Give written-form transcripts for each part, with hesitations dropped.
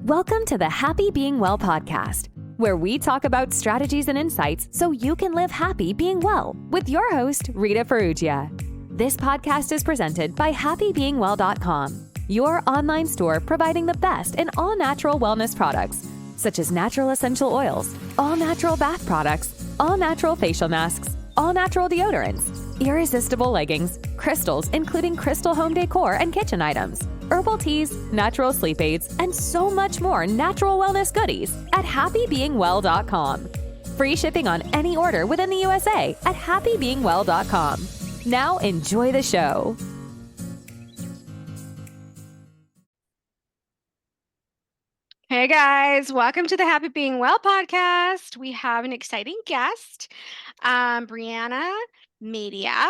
Welcome to the Happy Being Well podcast, where we talk about strategies and insights so you can live happy being well with your host, Rita Ferrugia. This podcast is presented by happybeingwell.com, your online store providing the best in all natural wellness products, such as natural essential oils, all natural bath products, all natural facial masks, all natural deodorants, irresistible leggings, crystals, including crystal home decor and kitchen items, herbal teas, natural sleep aids, and so much more natural wellness goodies at happybeingwell.com. Free shipping on any order within the USA at happybeingwell.com. Now enjoy the show. Hey guys, welcome to the Happy Being Well podcast. We have an exciting guest, Brianna Madia.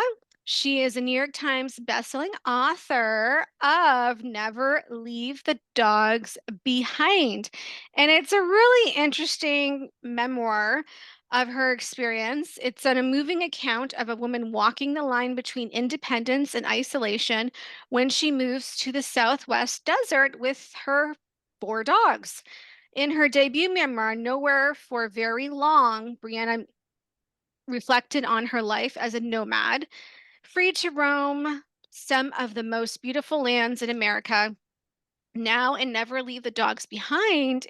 She is a New York Times bestselling author of Never Leave the Dogs Behind. And it's a really interesting memoir of her experience. It's a moving account of a woman walking the line between independence and isolation when she moves to the Southwest desert with her 4 dogs. In her debut memoir, Nowhere for Very Long, Brianna reflected on her life as a nomad, free to roam some of the most beautiful lands in America. Now, and Never Leave the Dogs Behind,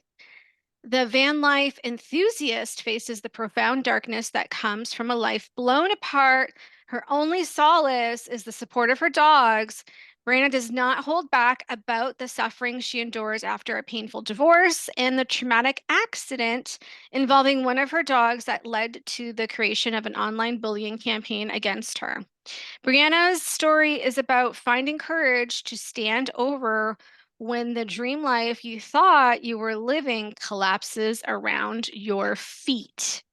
the van life enthusiast faces the profound darkness that comes from a life blown apart. Her only solace is the support of her dogs. Brianna does not hold back about the suffering she endures after a painful divorce and the traumatic accident involving one of her dogs that led to the creation of an online bullying campaign against her. Brianna's story is about finding courage to stand over when the dream life you thought you were living collapses around your feet.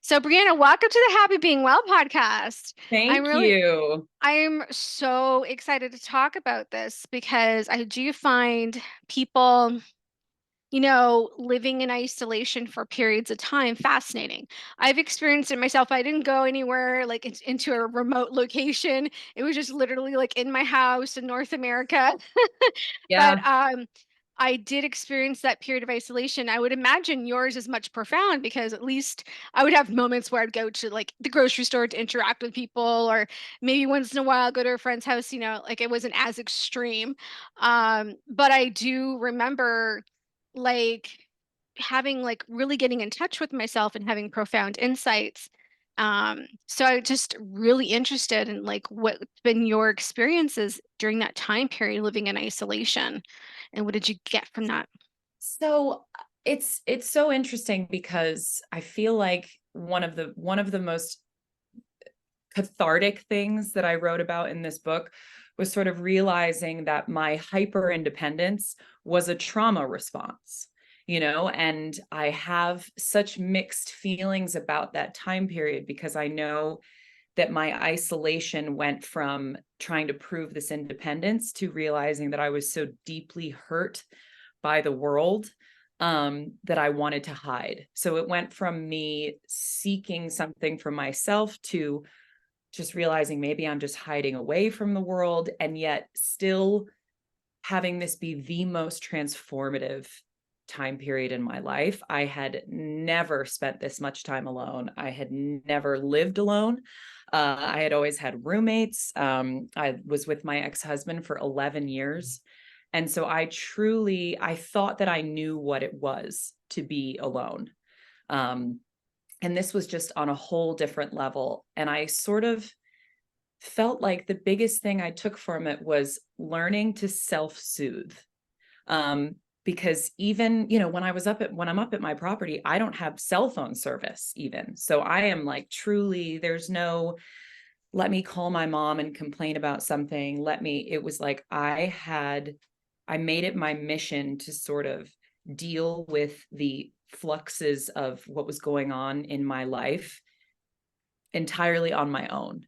So, Brianna, welcome to the Happy Being Well podcast. Thank you. I'm so excited to talk about this because I do find people, living in isolation for periods of time fascinating. I've experienced it myself. I didn't go anywhere like into a remote location. It was just literally like in my house in North America. Yeah. But I did experience that period of isolation. I would imagine yours is much profound because at least I would have moments where I'd go to like the grocery store to interact with people, or maybe once in a while go to a friend's house, like it wasn't as extreme. But I do remember like having like really getting in touch with myself and having profound insights. So I'm just really interested in like what's been your experiences during that time period living in isolation, and what did you get from that? So it's so interesting because I feel like one of the most cathartic things that I wrote about in this book was sort of realizing that my hyper independence was a trauma response, and I have such mixed feelings about that time period because I know that my isolation went from trying to prove this independence to realizing that I was so deeply hurt by the world that I wanted to hide. So it went from me seeking something for myself to just realizing maybe I'm just hiding away from the world, and yet still having this be the most transformative time period in my life. I had never spent this much time alone. I had never lived alone. I had always had roommates. I was with my ex-husband for 11 years. And so I thought that I knew what it was to be alone. And this was just on a whole different level. And I sort of felt like the biggest thing I took from it was learning to self-soothe. Because even, when I'm up at my property, I don't have cell phone service even. So I am like, truly, there's no, let me call my mom and complain about something. It was like, I made it my mission to sort of deal with the fluxes of what was going on in my life entirely on my own.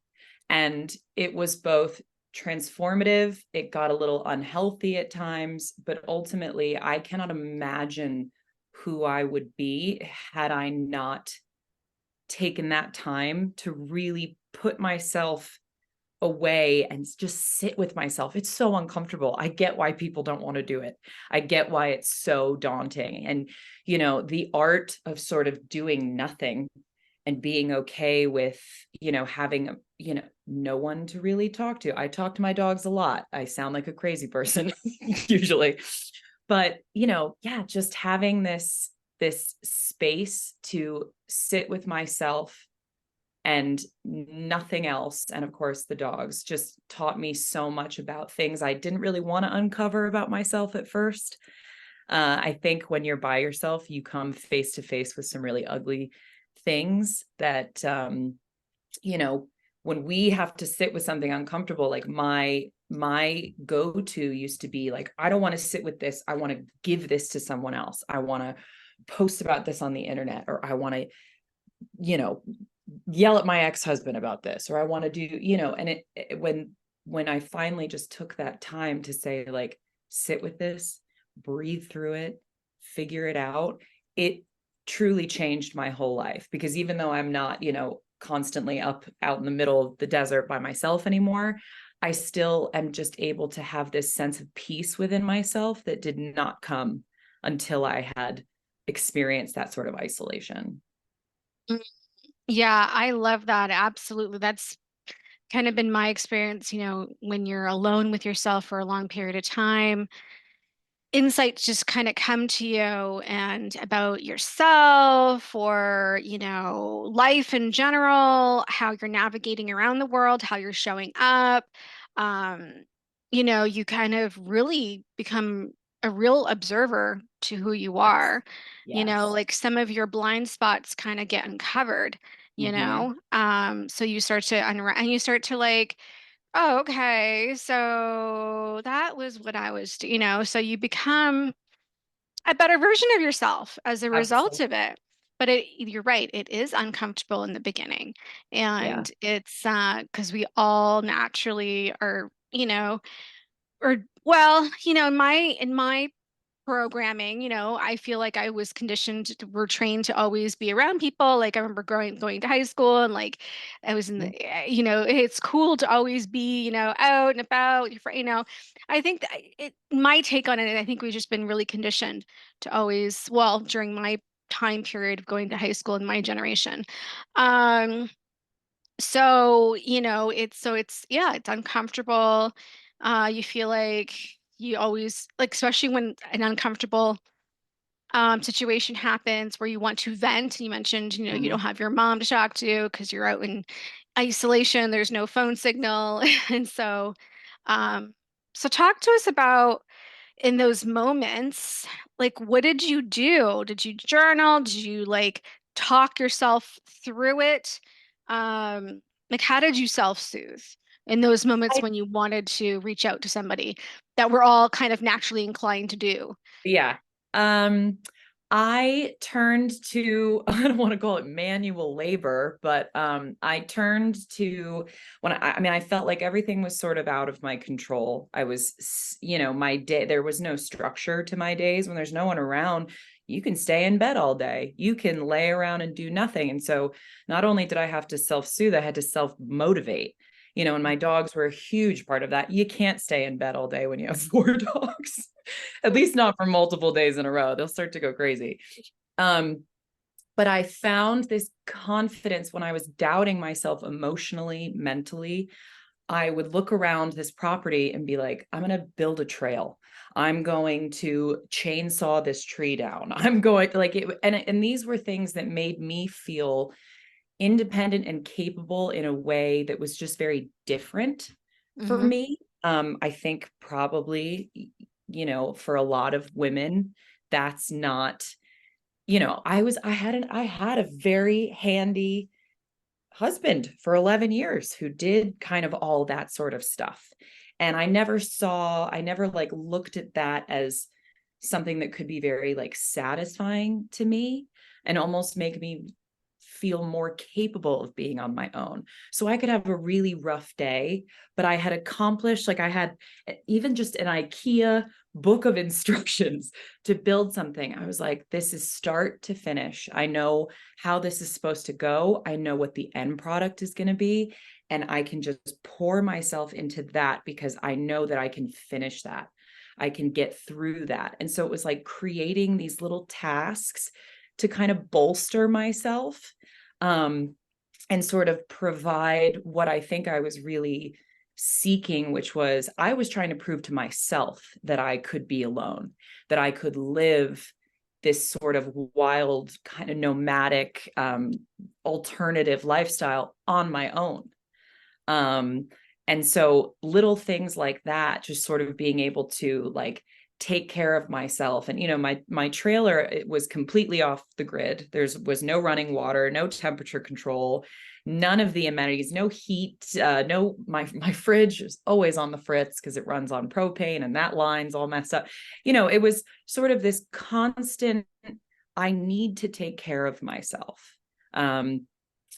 And it was both transformative. It got a little unhealthy at times, but ultimately I cannot imagine who I would be had I not taken that time to really put myself away and just sit with myself. It's so uncomfortable. I get why people don't want to do it. I get why it's so daunting. And, the art of sort of doing nothing and being okay with, having, no one to really talk to. I talk to my dogs a lot. I sound like a crazy person usually, but, just having this space to sit with myself and nothing else. And of course, the dogs just taught me so much about things I didn't really want to uncover about myself at first. I think when you're by yourself, you come face to face with some really ugly things that, when we have to sit with something uncomfortable, like my go-to used to be like, I don't want to sit with this. I want to give this to someone else. I want to post about this on the internet, or I want to, yell at my ex-husband about this, or I want to do, and when I finally just took that time to say, like, sit with this, breathe through it, figure it out, it truly changed my whole life. Because even though I'm not, constantly out in the middle of the desert by myself anymore, I still am just able to have this sense of peace within myself that did not come until I had experienced that sort of isolation. Yeah, I love that. Absolutely. That's kind of been my experience, when you're alone with yourself for a long period of time, insights just kind of come to you and about yourself or, life in general, how you're navigating around the world, how you're showing up. Um, you kind of really become a real observer to who you Yes. are. Yes. Like some of your blind spots kind of get uncovered, Mm-hmm. so you start to unwrap and you start to like, oh, okay. So that was what I was, so you become a better version of yourself as a result Absolutely. of it. But you're right, it is uncomfortable in the beginning. Yeah. And it's because we all naturally are, or well, in my programming, I feel like I was conditioned we're trained to always be around people. Like I remember going to high school and like I was in Mhm. the, it's cool to always be, out and about, I think that my take on it, I think we've just been really conditioned to always, well, during my time period of going to high school in my generation. Um, so, yeah, it's uncomfortable. You feel like you always like, especially when an uncomfortable situation happens where you want to vent. You mentioned, you don't Mhm. have your mom to talk to because you're out in isolation. There's no phone signal. And um, so talk to us about in those moments, like, what did you do? Did you journal? Did you like talk yourself through it? Um, like, how did you self-soothe in those moments I when you wanted to reach out to somebody that we're all kind of naturally inclined to do? Yeah. Um, I turned to, I don't want to call it manual labor, but I turned to when I felt like everything was sort of out of my control. I was, my day, there was no structure to my days. When there's no one around, you can stay in bed all day. You can lay around and do nothing. And so not only did I have to self-soothe, I had to self-motivate. And my dogs were a huge part of that. You can't stay in bed all day when you have four dogs. At least not for multiple days in a row. They'll start to go crazy. Um, but I found this confidence when I was doubting myself emotionally, mentally. I would look around this property and be like, I'm going to build a trail. I'm going to chainsaw this tree down. I'm going to like it. And these were things that made me feel independent and capable in a way that was just very different for Hmm. me. I think probably, for a lot of women, that's not, I had a very handy husband for 11 years who did kind of all that sort of stuff. And I never like looked at that as something that could be very like satisfying to me and almost make me feel more capable of being on my own. So I could have a really rough day, but I had accomplished, like I had even just an IKEA book of instructions to build something. I was like, this is start to finish. I know how this is supposed to go. I know what the end product is going to be. and I can just pour myself into that because I know that I can finish that. I can get through that. And so it was like creating these little tasks to kind of bolster myself, and sort of provide what I think I was really seeking, which was I was trying to prove to myself that I could be alone, that I could live this sort of wild, kind of nomadic, alternative lifestyle on my own. And so little things like that, just sort of being able to like take care of myself. And, my trailer, it was completely off the grid. Was no running water, no temperature control, none of the amenities, no heat, my fridge is always on the fritz because it runs on propane and that line's all messed up. It was sort of this constant, I need to take care of myself.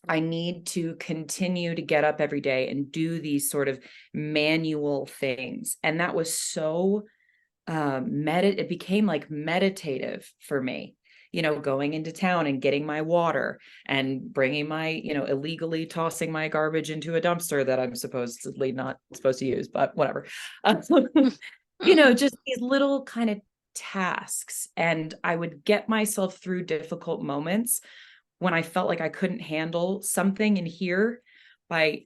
I need to continue to get up every day and do these sort of manual things. And that was so it became like meditative for me, going into town and getting my water and bringing my, illegally tossing my garbage into a dumpster that I'm supposedly not supposed to use, but whatever. Just these little kind of tasks. And I would get myself through difficult moments when I felt like I couldn't handle something in here by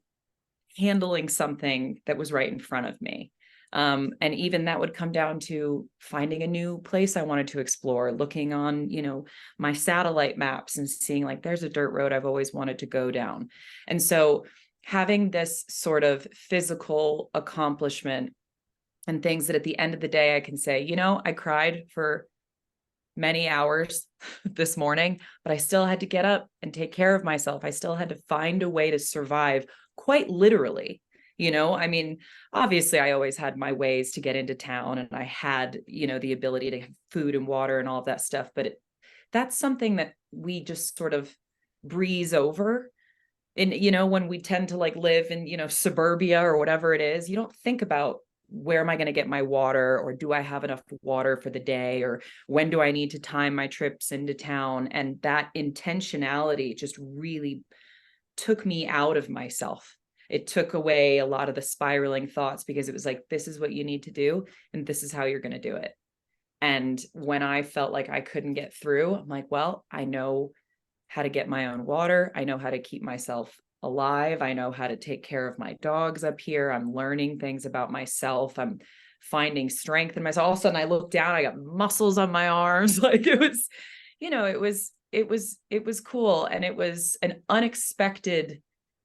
handling something that was right in front of me. And even that would come down to finding a new place I wanted to explore, looking on, my satellite maps and seeing like, there's a dirt road I've always wanted to go down. And so having this sort of physical accomplishment and things that at the end of the day, I can say, I cried for many hours this morning, but I still had to get up and take care of myself. I still had to find a way to survive, quite literally. I mean, obviously I always had my ways to get into town, and I had, the ability to have food and water and all of that stuff, but that's something that we just sort of breeze over. And, when we tend to like live in, suburbia or whatever it is, you don't think about, where am I going to get my water, or do I have enough water for the day, or when do I need to time my trips into town? And that intentionality just really took me out of myself. It took away a lot of the spiraling thoughts, because it was like, this is what you need to do, and this is how you're going to do it. And when I felt like I couldn't get through, I'm like, well, I know how to get my own water. I know how to keep myself alive. I know how to take care of my dogs up here. I'm learning things about myself. I'm finding strength in myself. All of a sudden I look down, I got muscles on my arms. Like it was, it was cool. And it was an unexpected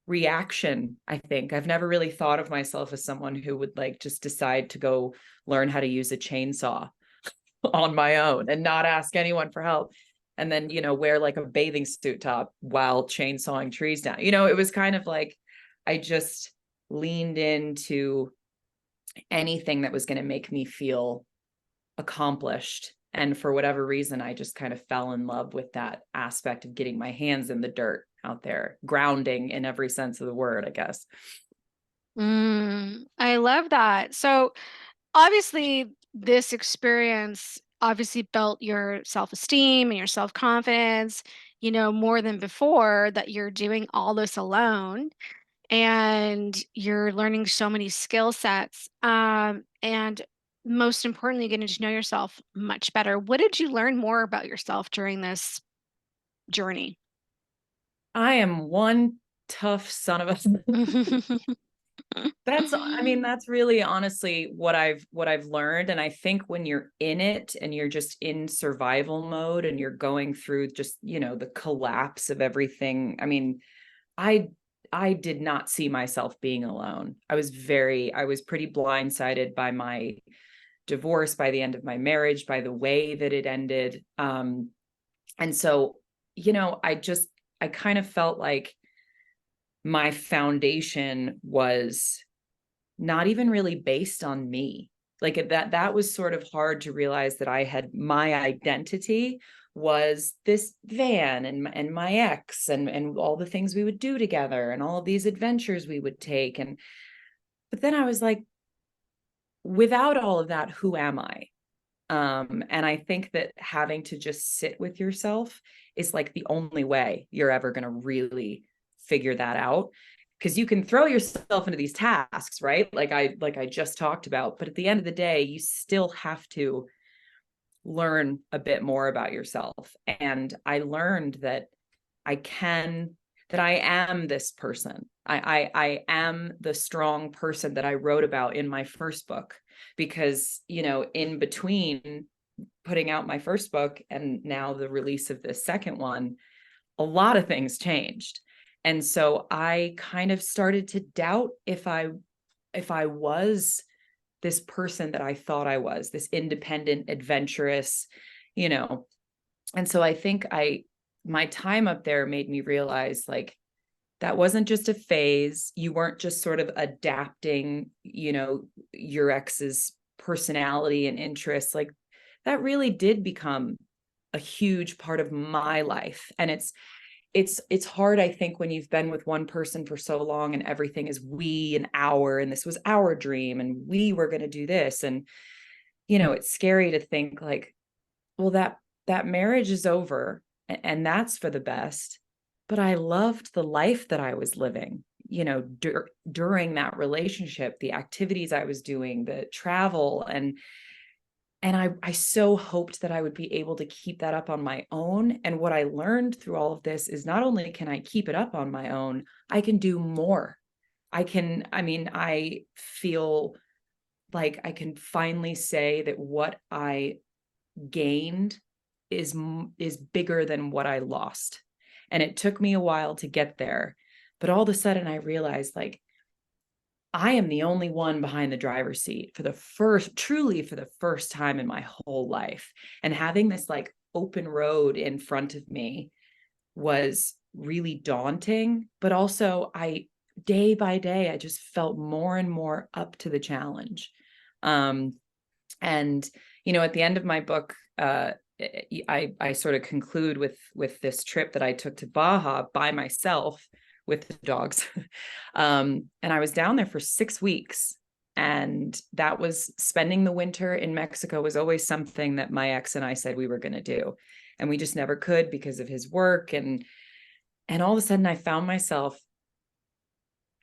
reaction. I think I've never really thought of myself as someone who would like just decide to go learn how to use a chainsaw on my own and not ask anyone for help. And then, wear like a bathing suit top while chainsawing trees down. It was kind of like, I just leaned into anything that was going to make me feel accomplished. And for whatever reason, I just kind of fell in love with that aspect of getting my hands in the dirt out there, grounding in every sense of the word, I guess. I love that. So obviously this experience obviously built your self-esteem and your self-confidence, more than before, that you're doing all this alone and you're learning so many skill sets. And most importantly, getting to know yourself much better. What did you learn more about yourself during this journey? I am one tough son of a that's really honestly what I've learned. And I think when you're in it and you're just in survival mode and you're going through just, the collapse of everything. I mean, I did not see myself being alone. I was pretty blindsided by my divorce, by the end of my marriage, by the way that it ended. And so, I kind of felt like my foundation was not even really based on me. Like that was sort of hard to realize, that I had, my identity was this van and my ex and all the things we would do together and all of these adventures we would take. But then I was like, without all of that, who am I? And I think that having to just sit with yourself is like the only way you're ever going to really figure that out. because you can throw yourself into these tasks, right? Like I just talked about, but at the end of the day, you still have to learn a bit more about yourself. And I learned that I am this person. I am the strong person that I wrote about in my first book, because, in between putting out my first book and now the release of this second one, a lot of things changed. And so I kind of started to doubt if I was this person that I thought I was, this independent, adventurous, and so I think my time up there made me realize, like, that wasn't just a phase. You weren't just sort of adapting, your ex's personality and interests. Like, that really did become a huge part of my life. And it's hard, I think, when you've been with one person for so long and everything is we and our, and this was our dream and we were going to do this. And, it's scary to think, like, well, that marriage is over and that's for the best. But I loved the life that I was living, during that relationship, the activities I was doing, the travel, and I so hoped that I would be able to keep that up on my own. And what I learned through all of this is, not only can I keep it up on my own, I can do more. I feel like I can finally say that what I gained is bigger than what I lost. And it took me a while to get there. But all of a sudden I realized, like, I am the only one behind the driver's seat truly for the first time in my whole life. And having this, like, open road in front of me was really daunting. But also, day by day, I just felt more and more up to the challenge. And, at the end of my book, I sort of conclude with this trip that I took to Baja by myself with the dogs. And I was down there for 6 weeks. And that was spending the winter in Mexico was always something that my ex and I said we were going to do. And we just never could because of his work. And all of a sudden I found myself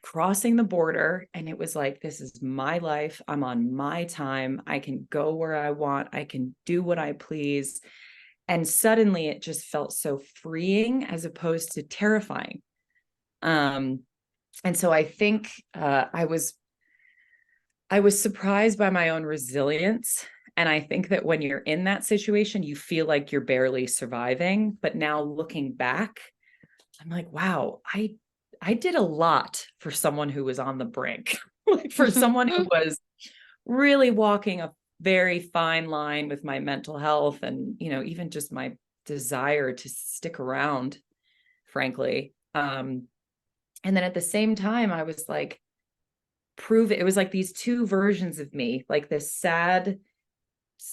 crossing the border, and it was like, this is my life. I'm on my time. I can go where I want. I can do what I please. And suddenly it just felt so freeing as opposed to terrifying. And so I think I was surprised by my own resilience. And I think that when you're in that situation, you feel like you're barely surviving. But now looking back, I'm like, wow, I did a lot for someone who was on the brink, like, for someone who was really walking a very fine line with my mental health and, even just my desire to stick around, frankly. And then at the same time, I was like, it was like these two versions of me, like this sad,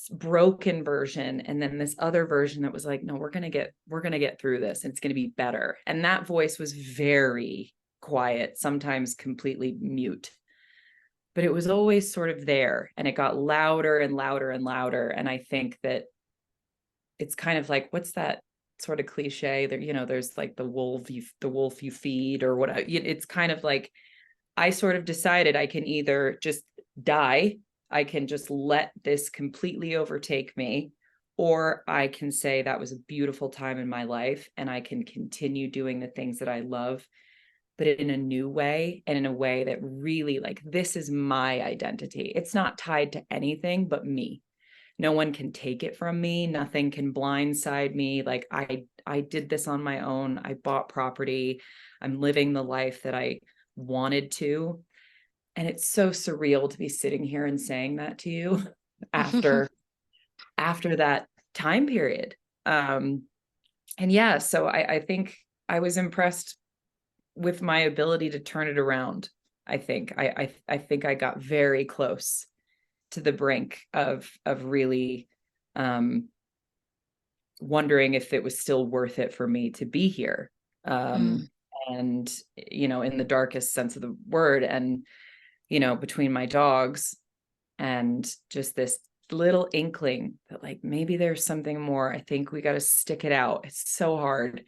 broken version, and then this other version that was like, no, we're going to get through this, and it's going to be better. And that voice was very quiet, sometimes completely mute, but it was always sort of there, and it got louder and louder and louder. And I think that it's kind of like, what's that sort of cliche there, there's like the wolf you feed, or what. It's kind of like, I sort of decided I can either just die, I can just let this completely overtake me, or I can say that was a beautiful time in my life and I can continue doing the things that I love, but in a new way, and in a way that really, like, this is my identity. It's not tied to anything but me. No one can take it from me. Nothing can blindside me. Like, I did this on my own. I bought property. I'm living the life that I wanted to. And it's so surreal to be sitting here and saying that to you after that time period. And yeah, so I think I was impressed with my ability to turn it around. I think I think I got very close to the brink of really wondering if it was still worth it for me to be here. And, in the darkest sense of the word. And, between my dogs and just this little inkling that, like, maybe there's something more. I think we got to stick it out. It's so hard,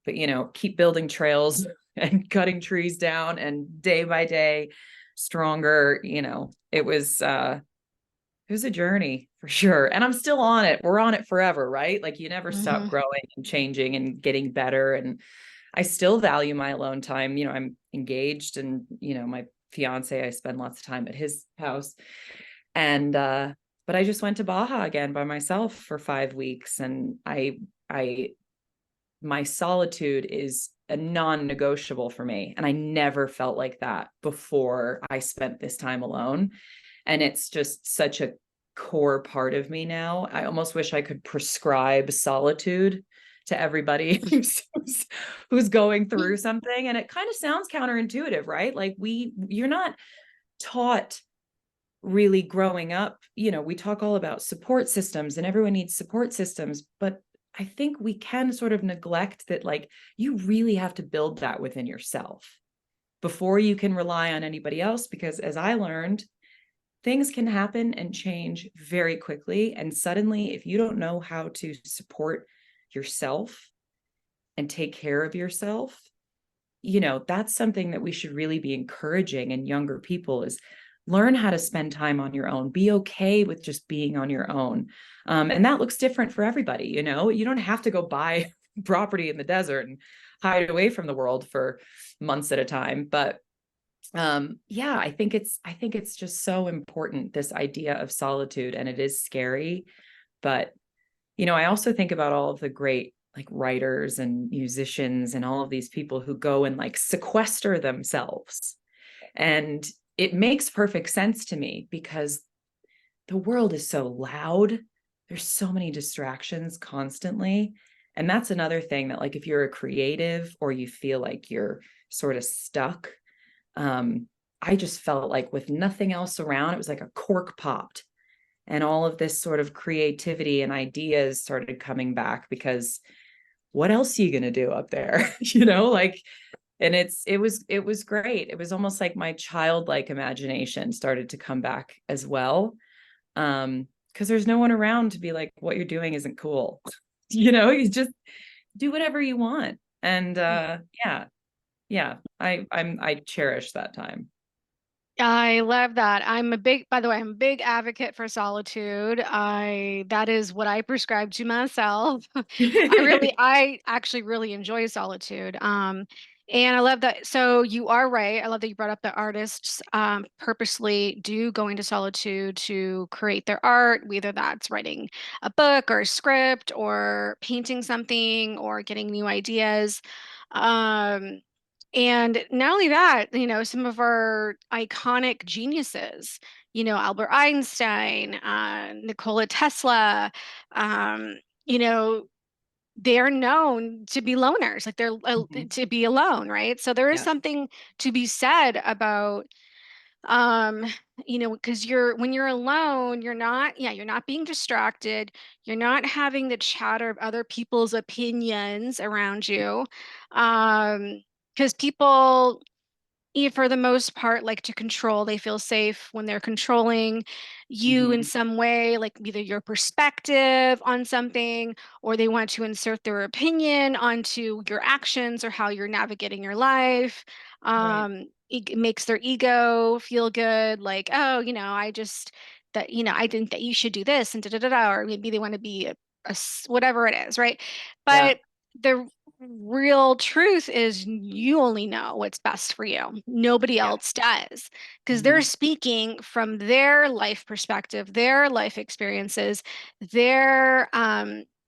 but, keep building trails and cutting trees down, and day by day stronger. It was a journey for sure. And I'm still on it. We're on it forever, right? Like you never stop growing and changing and getting better. And I still value my alone time. I'm engaged, and, my fiance, I spend lots of time at his house. And but I just went to Baja again by myself for 5 weeks. And my solitude is a non-negotiable for me. And I never felt like that before I spent this time alone. And it's just such a core part of me now. I almost wish I could prescribe solitude to everybody who's going through something. And it kind of sounds counterintuitive, right? Like you're not taught really growing up. We talk all about support systems, and everyone needs support systems, but I think we can sort of neglect that, like, you really have to build that within yourself before you can rely on anybody else. Because as I learned, things can happen and change very quickly. And suddenly, if you don't know how to support yourself and take care of yourself, that's something that we should really be encouraging in younger people, is learn how to spend time on your own. Be okay with just being on your own. And that looks different for everybody. You don't have to go buy property in the desert and hide away from the world for months at a time. But yeah, I think it's just so important, this idea of solitude. And it is scary, but I also think about all of the great, like, writers and musicians and all of these people who go and, like, sequester themselves. And it makes perfect sense to me, because the world is so loud. There's so many distractions constantly. And that's another thing that, like, if you're a creative or you feel like you're sort of stuck, I just felt like with nothing else around, it was like a cork popped, and all of this sort of creativity and ideas started coming back, because what else are you going to do up there? Like, and it was great. It was almost like my childlike imagination started to come back as well. Because there's no one around to be like, what you're doing isn't cool. You just do whatever you want. And yeah, I cherish that time. I love that. By the way, I'm a big advocate for solitude. That is what I prescribe to myself. I actually really enjoy solitude. And I love that. So you are right. I love that you brought up the artists purposely do go into solitude to create their art, whether that's writing a book or a script or painting something or getting new ideas. Um, and not only that, some of our iconic geniuses, Albert Einstein, Nikola Tesla, um, you know, they're known to be loners, like Mhm. to be alone, right? So there is Yeah. something to be said about, um, because when you're alone, you're not being distracted, you're not having the chatter of other people's opinions around you, because people for the most part, like to control. They feel safe when they're controlling you in Mhm. some way, like either your perspective on something, or they want to insert their opinion onto your actions or how you're navigating your life. Right. It makes their ego feel good, like, oh, I just that, I think that you should do this and da da da da, or maybe they want to be whatever it is, right? Yeah. But the real truth is you only know what's best for you. Nobody Yeah. else does, because they're Mhm. speaking from their life perspective, their life experiences, their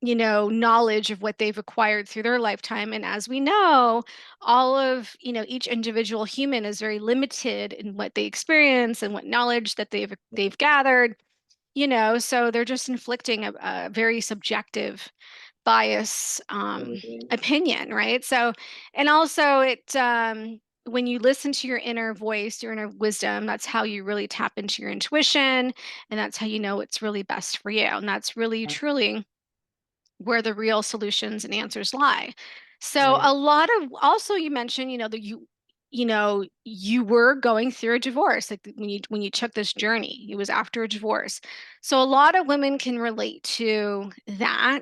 knowledge of what they've acquired through their lifetime. And as we know, all of, each individual human is very limited in what they experience and what knowledge that they've gathered, so they're just inflicting a very subjective bias Totally. opinion, right? So, and also when you listen to your inner voice, your inner wisdom, that's how you really tap into your intuition, and that's how you know what's really best for you. And that's really truly where the real solutions and answers lie. So Right. a lot of also you mentioned, that you were going through a divorce, like when you took this journey, it was after a divorce. So a lot of women can relate to that,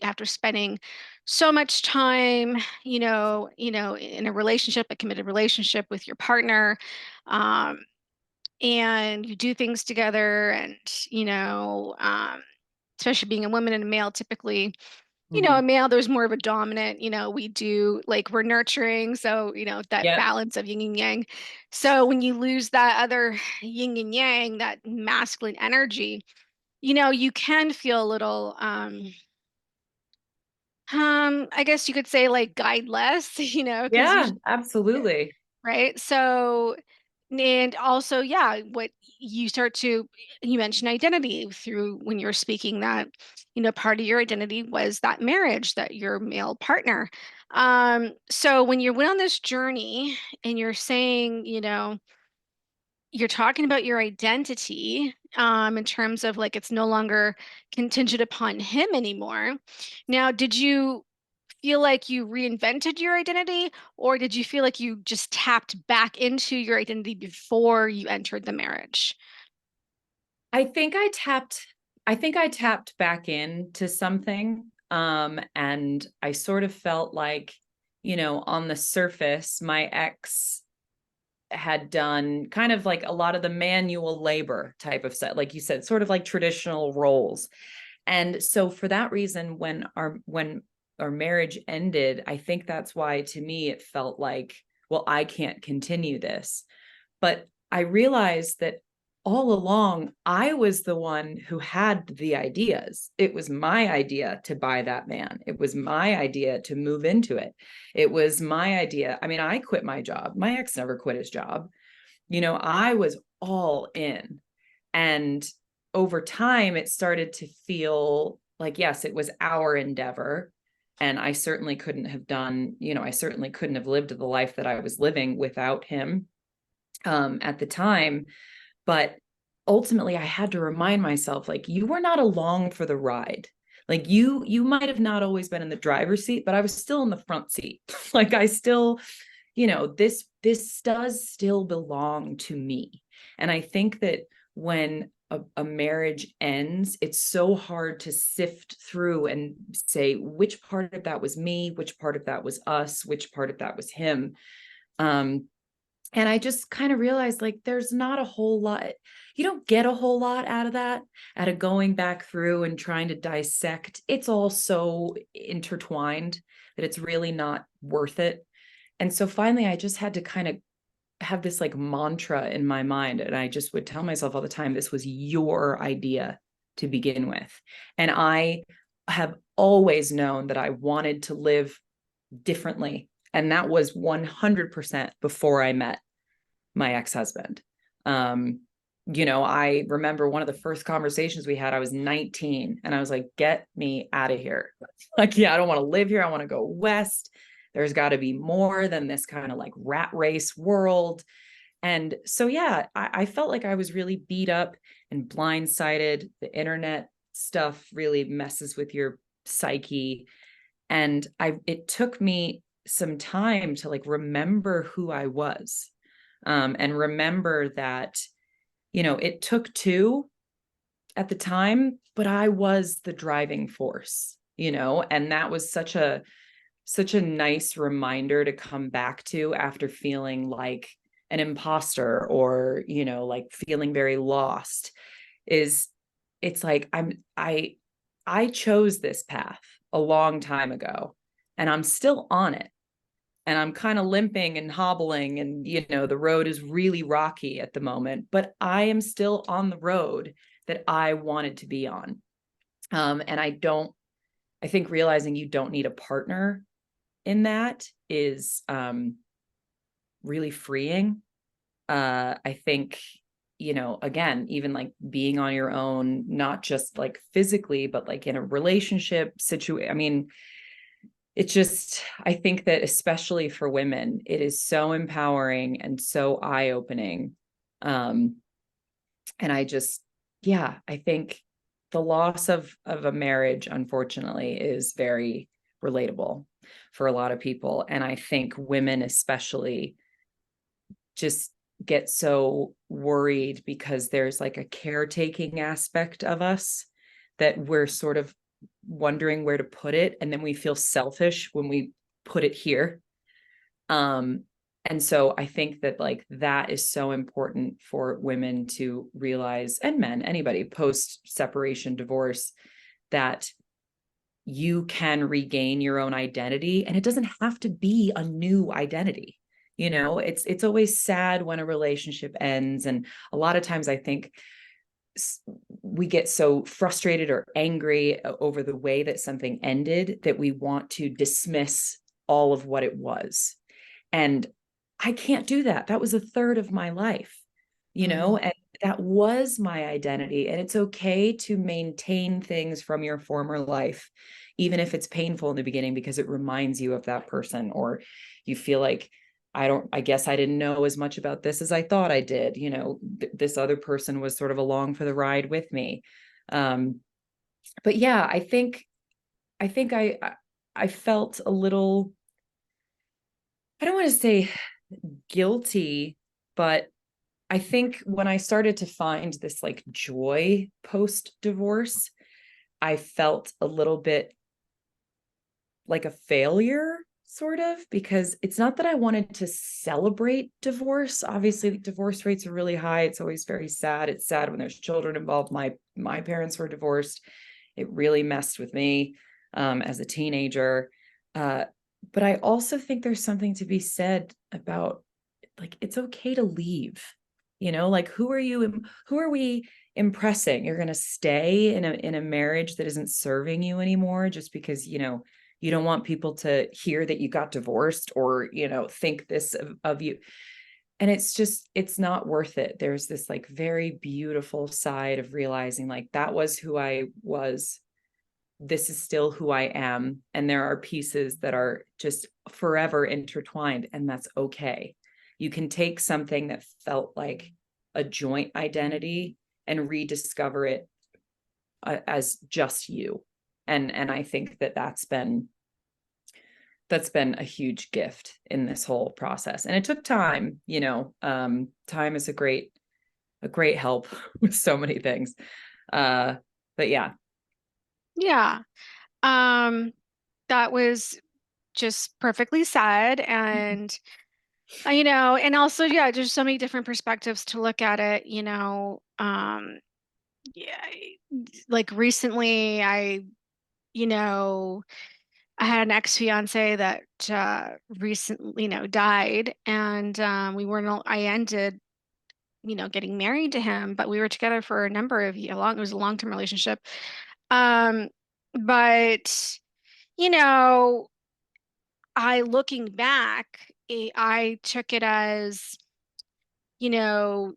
after spending so much time, in a relationship, a committed relationship with your partner, um, and you do things together, and especially being a woman and a male, typically, a Mhm. male, there's more of a dominant, we do like we're nurturing. So, that Yeah. balance of yin and yang. So when you lose that other yin and yang, that masculine energy, you can feel a little, I guess you could say like guideless, because Yeah, absolutely. right? So, and also, yeah, what you start to, you mentioned identity through when you were speaking that, part of your identity was that marriage, that your male partner. So when you went on this journey and you're saying, you're talking about your identity, in terms of like it's no longer contingent upon him anymore. Now, did you feel like you reinvented your identity, or did you feel like you just tapped back into your identity before you entered the marriage? I think I tapped back into something. And I sort of felt like, on the surface, my ex had done kind of like a lot of the manual labor type of set, like you said, sort of like traditional roles. And so for that reason, when our marriage ended, I think that's why to me it felt like, well, I can't continue this. But I realized that all along, I was the one who had the ideas. It was my idea to buy that van. It was my idea to move into it. It was my idea. I mean, I quit my job. My ex never quit his job. I was all in. And over time, it started to feel like, yes, it was our endeavor. And I certainly couldn't have I certainly couldn't have lived the life that I was living without him at the time. But ultimately, I had to remind myself, like, you were not along for the ride. Like you might have not always been in the driver's seat, but I was still in the front seat. Like I still, this does still belong to me. And I think that when a marriage ends, it's so hard to sift through and say which part of that was me, which part of that was us, which part of that was him. Um, and I just kind of realized like there's not a whole lot. You don't get a whole lot out of that, out of going back through and trying to dissect. It's all so intertwined that it's really not worth it. And so finally, I just had to kind of have this like mantra in my mind. And I just would tell myself all the time, this was your idea to begin with. And I have always known that I wanted to live differently. And that was 100% before I met my ex-husband. I remember one of the first conversations we had, I was 19 and I was like, get me out of here. Like, yeah, I don't want to live here. I want to go west. There's got to be more than this kind of like rat race world. And so, yeah, I felt like I was really beat up and blindsided. The internet stuff really messes with your psyche. And it took me some time to like remember who I was, and remember that, it took two at the time, but I was the driving force, and that was such a nice reminder to come back to after feeling like an imposter or, like feeling very lost. Is it's like I chose this path a long time ago and I'm still on it, and I'm kind of limping and hobbling, and the road is really rocky at the moment, but I am still on the road that I wanted to be on. And I think realizing you don't need a partner in that is really freeing. I think, again, even like being on your own, not just like physically, but like in a relationship situation. I mean, it's just, I think that especially for women, it is so empowering and so eye-opening. Um, and yeah, I think the loss of a marriage, unfortunately, is very relatable for a lot of people. And I think women especially just get so worried because there's like a caretaking aspect of us that we're sort of wondering where to put it. And then we feel selfish when we put it here. And so I think that like that is so important for women to realize, and men, anybody post separation, divorce, that you can regain your own identity, and it doesn't have to be a new identity. You know, it's always sad when a relationship ends, and a lot of times I think we get so frustrated or angry over the way that something ended that we want to dismiss all of what it was. And I can't do that. That was a third of my life, you know, and that was my identity. And it's okay to maintain things from your former life, even if it's painful in the beginning, because it reminds you of that person, or you feel like, I guess I didn't know as much about this as I thought I did. You know, this other person was sort of along for the ride with me. But yeah, I think I felt a little, I don't want to say guilty, but I think when I started to find this like joy post divorce, I felt a little bit like a failure, sort of, because it's not that I wanted to celebrate divorce. Obviously, the divorce rates are really high. It's always very sad. It's sad when there's children involved. My parents were divorced. It really messed with me as a teenager. But I also think there's something to be said about like, it's okay to leave, you know, like who are we impressing? You're going to stay in a marriage that isn't serving you anymore just because, you know, you don't want people to hear that you got divorced or, you know, think this of you. And it's not worth it. There's this like very beautiful side of realizing like that was who I was. This is still who I am. And there are pieces that are just forever intertwined, and that's okay. You can take something that felt like a joint identity and rediscover it as just you. And I think that that's been a huge gift in this whole process. And it took time, you know, time is a great help with so many things. But yeah. Yeah. That was just perfectly said. And, and also, yeah, there's so many different perspectives to look at it, yeah, like recently you know, I had an ex-fiance that recently, died, and I ended, getting married to him, but we were together for a number of it was a long-term relationship. Um, but you know, I looking back, I took it as, you know,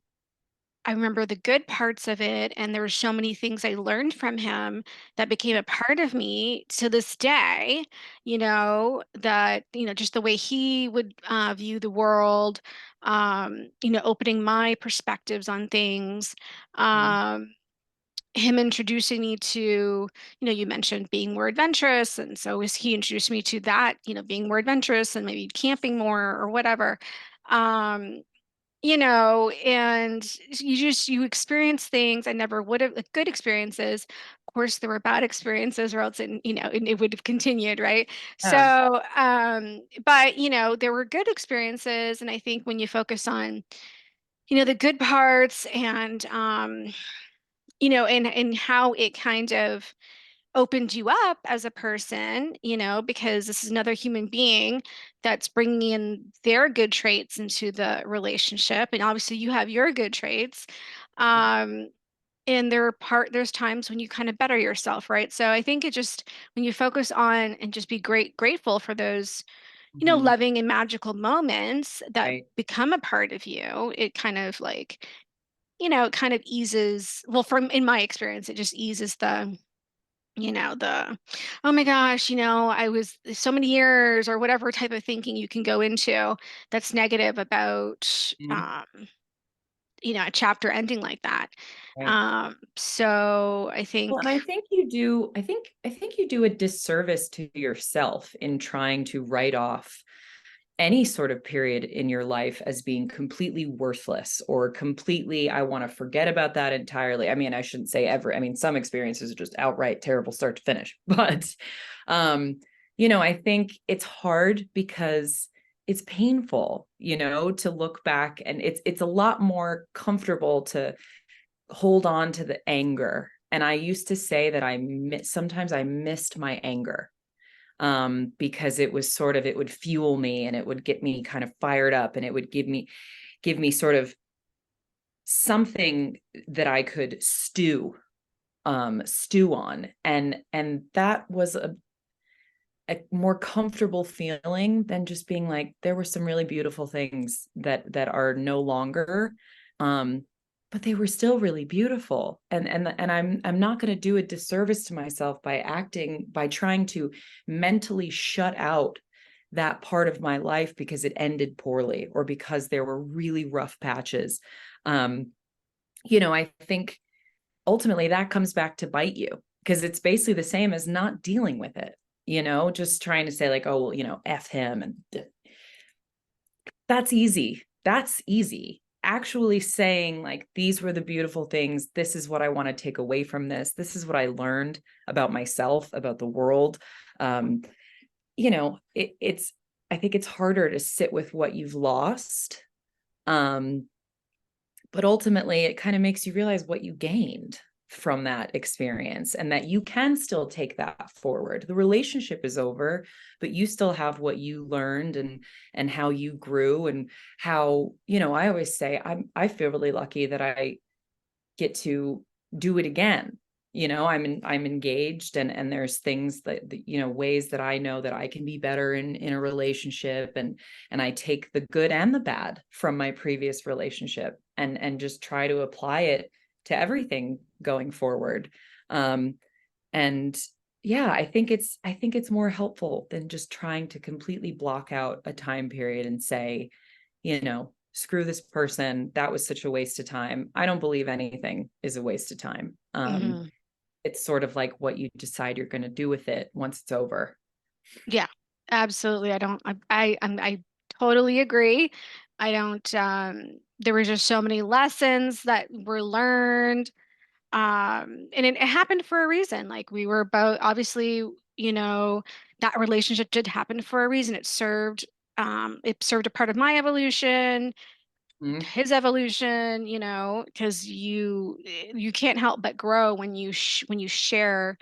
I remember the good parts of it, and there were so many things I learned from him that became a part of me to this day, that, just the way he would view the world, opening my perspectives on things, Mhm. him introducing me to, you mentioned being more adventurous. And so as he introduced me to that, being more adventurous and maybe camping more or whatever. Um, and you experience things I never would have, like good experiences. Of course, there were bad experiences, or else it would have continued, right? Yeah. So, but there were good experiences, and I think when you focus on, the good parts, and and how it kind of opened you up as a person, because this is another human being that's bringing in their good traits into the relationship. And obviously you have your good traits. Um, and there's times when you kind of better yourself, right? So I think it just, when you focus on and just be grateful for those, Mhm. loving and magical moments that Right. become a part of you, it kind of like, it kind of eases, well, from in my experience, it just eases the oh my gosh, I was so many years or whatever type of thinking you can go into that's negative about Mhm. a chapter ending like that. Right. So I Well, think, and I think I think you do a disservice to yourself in trying to write off any sort of period in your life as being completely worthless or completely, I want to forget about that entirely. I mean, I shouldn't say ever. I mean, some experiences are just outright terrible start to finish, but, I think it's hard because it's painful, to look back, and it's a lot more comfortable to hold on to the anger. And I used to say that sometimes I missed my anger, because it was sort of, it would fuel me and it would get me kind of fired up, and it would give me sort of something that I could stew on. And that was a more comfortable feeling than just being like, there were some really beautiful things that are no longer, but they were still really beautiful. And I'm not going to do a disservice to myself by trying to mentally shut out that part of my life because it ended poorly or because there were really rough patches. I think ultimately that comes back to bite you, because it's basically the same as not dealing with it, just trying to say like, oh, well, F him. And that's easy. That's easy. Actually saying like, these were the beautiful things. This is what I want to take away from this. This is what I learned about myself, about the world. It's, I think it's harder to sit with what you've lost. But ultimately it kind of makes you realize what you gained from that experience, and that you can still take that forward. The relationship is over, but you still have what you learned, and how you grew, and how, I always say I feel really lucky that I get to do it again. I'm engaged, and there's things that, ways that I know that I can be better in a relationship, and I take the good and the bad from my previous relationship, and just try to apply it to everything going forward. And yeah, I think it's more helpful than just trying to completely block out a time period and say, screw this person. That was such a waste of time. I don't believe anything is a waste of time. Mhm. It's sort of like what you decide you're going to do with it once it's over. Yeah, absolutely. I totally agree. I don't, there were just so many lessons that were learned. And it happened for a reason. Like we were both, obviously, that relationship did happen for a reason. It served a part of my evolution, Mhm. his evolution, because you can't help but grow when when you share,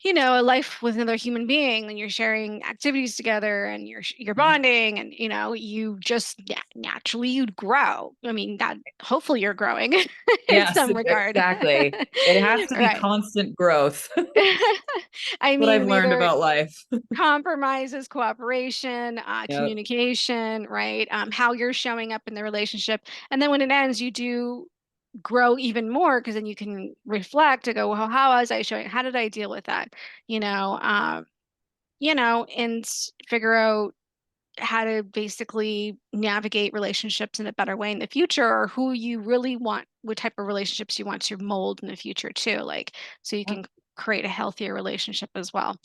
a life with another human being, and you're sharing activities together, and you're Mhm. bonding, and you just naturally you'd grow. I mean, that hopefully you're growing in Yes, some regard. exactly. It has to be Right. constant growth. I What I've mean, learned either about life. compromises, cooperation, Yep. communication, right? How you're showing up in the relationship. And then when it ends, you do grow even more, because then you can reflect to go, well, how was I showing? How did I deal with that? You know, um, and figure out how to basically navigate relationships in a better way in the future, or who you really want, what type of relationships you want to mold in the future too, like so you can create a healthier relationship as well.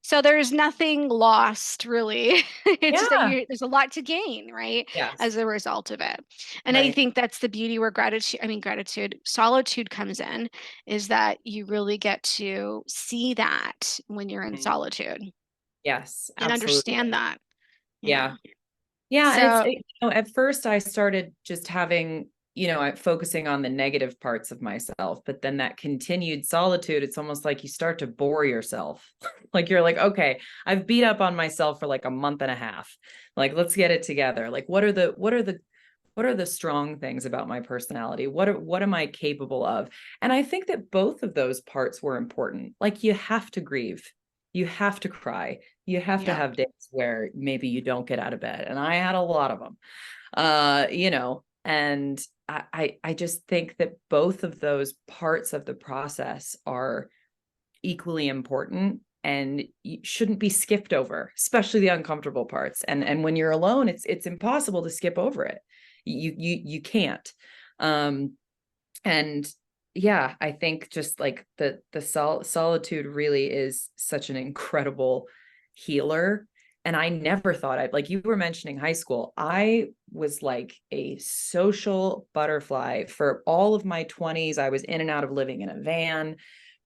So there's nothing lost really. It's just that Yeah. there's a lot to gain, right, Yes. as a result of it. And I Right. think that's the beauty where solitude comes in, is that you really get to see that when you're in Mhm. solitude Yes, and understand absolutely. that. Yeah. Yeah. Yeah, and So at first I started just having, focusing on the negative parts of myself, but then that continued solitude, it's almost like you start to bore yourself. Like you're like, okay, I've beat up on myself for like a month and a half. Like, let's get it together. Like, what are the strong things about my personality? What am I capable of? And I think that both of those parts were important. Like you have to grieve. You have to cry. You have to yeah. have days where maybe you don't get out of bed. And I had a lot of them. And I just think that both of those parts of the process are equally important and shouldn't be skipped over, especially the uncomfortable parts. And when you're alone, it's impossible to skip over it. You can't. And yeah, I think just like the solitude really is such an incredible healer. And I never thought I'd, like you were mentioning high school, I was like a social butterfly for all of my 20s. I was in and out of living in a van,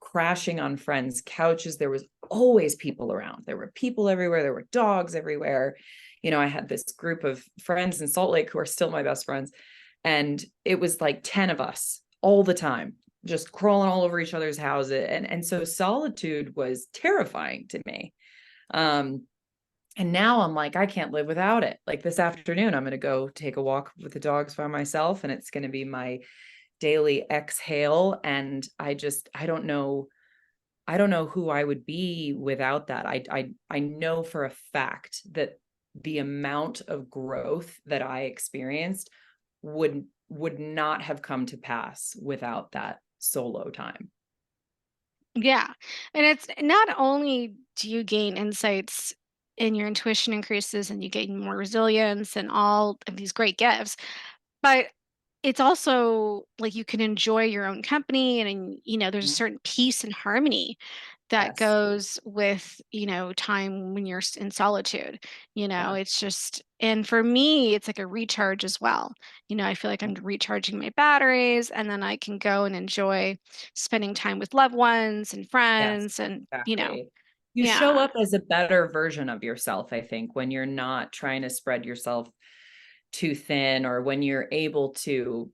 crashing on friends' couches. There was always people around. There were people everywhere. There were dogs everywhere. You know, I had this group of friends in Salt Lake who are still my best friends. And it was like 10 of us all the time, just crawling all over each other's houses. And so solitude was terrifying to me. And now I'm like, I can't live without it. Like this afternoon, I'm going to go take a walk with the dogs by myself, and it's going to be my daily exhale. And I don't know who I would be without that. I know for a fact that the amount of growth that I experienced would not have come to pass without that solo time. Yeah. And it's not only do you gain insights and your intuition increases and you gain more resilience and all of these great gifts, but it's also like you can enjoy your own company and there's a Mhm. certain peace and harmony that Yes. goes with, time when you're in solitude. Yeah. It's just, and for me, it's like a recharge as well. I feel like I'm recharging my batteries and then I can go and enjoy spending time with loved ones and Yes. friends and, Exactly. You show yeah. up as a better version of yourself, I think, when you're not trying to spread yourself too thin, or when you're able to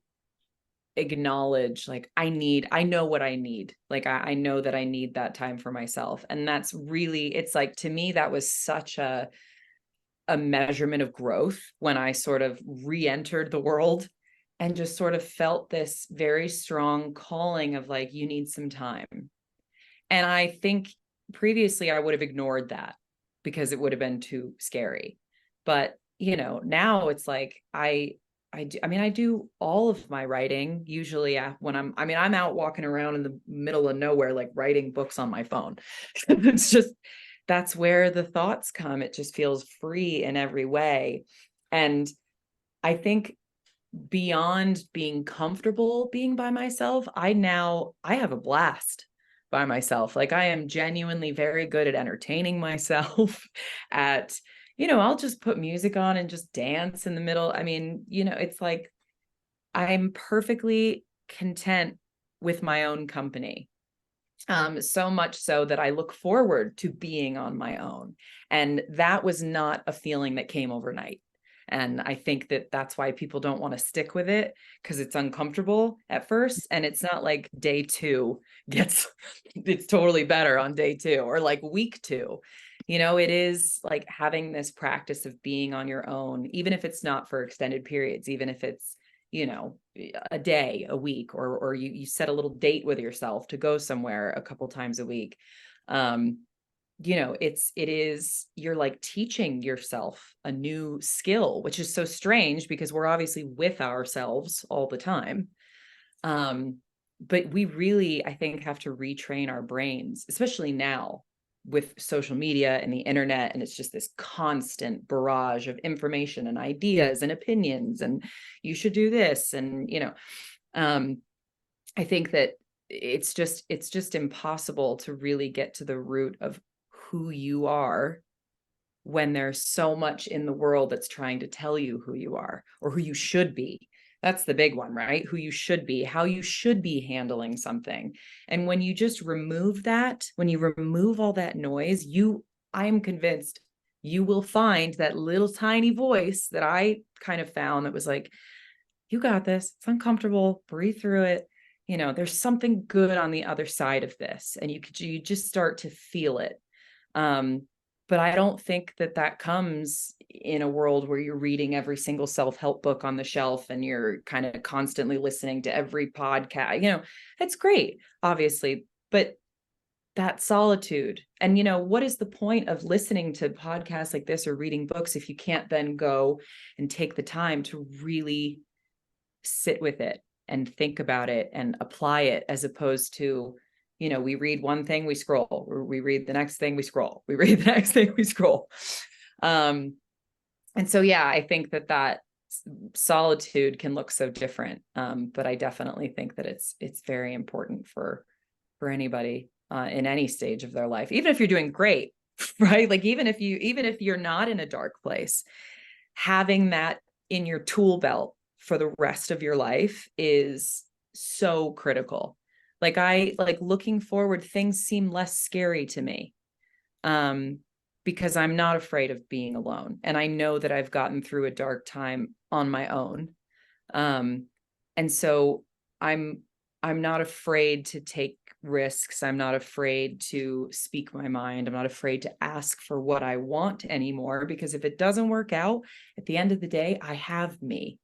acknowledge, like, I know what I need. Like, I know that I need that time for myself. And that's really, it's like, to me, that was such a measurement of growth when I sort of re-entered the world and just sort of felt this very strong calling of like, you need some time. And I think previously I would have ignored that because it would have been too scary. But, now it's like I do all of my writing usually when I'm out walking around in the middle of nowhere, like writing books on my phone. It's just, that's where the thoughts come. It just feels free in every way. And I think beyond being comfortable being by myself, I have a blast by myself. Like, I am genuinely very good at entertaining myself at, I'll just put music on and just dance in the middle. I mean, it's like I'm perfectly content with my own company. So much so that I look forward to being on my own. And that was not a feeling that came overnight. And I think that that's why people don't want to stick with it, because it's uncomfortable at first. And it's not like day two gets, it's totally better on day two or like week two. It is like having this practice of being on your own, even if it's not for extended periods, even if it's, a day, a week, or you set a little date with yourself to go somewhere a couple times a week. You're like teaching yourself a new skill, which is so strange because we're obviously with ourselves all the time. But we really, I think, have to retrain our brains, especially now with social media and the internet. And it's just this constant barrage of information and ideas and opinions, and you should do this. And, I think that it's just impossible to really get to the root of who you are when there's so much in the world that's trying to tell you who you are or who you should be. That's the big one, right? Who you should be, how you should be handling something. And when you just remove that, when you remove all that noise, I'm convinced you will find that little tiny voice that I kind of found that was like, you got this. It's uncomfortable. Breathe through it. There's something good on the other side of this. And you just start to feel it. But I don't think that comes in a world where you're reading every single self-help book on the shelf and you're kind of constantly listening to every podcast. It's great, obviously, but that solitude. And, what is the point of listening to podcasts like this or reading books if you can't then go and take the time to really sit with it and think about it and apply it, as opposed to, we read one thing, we scroll, or we read the next thing, we scroll, we read the next thing, we scroll. And so, yeah, I think that solitude can look so different. But I definitely think that it's very important for anybody in any stage of their life, even if you're doing great. right? Like even if you're not in a dark place, having that in your tool belt for the rest of your life is so critical. Like looking forward, things seem less scary to me. Because I'm not afraid of being alone. And I know that I've gotten through a dark time on my own. And so I'm not afraid to take risks. I'm not afraid to speak my mind. I'm not afraid to ask for what I want anymore, because if it doesn't work out, at the end of the day, I have me.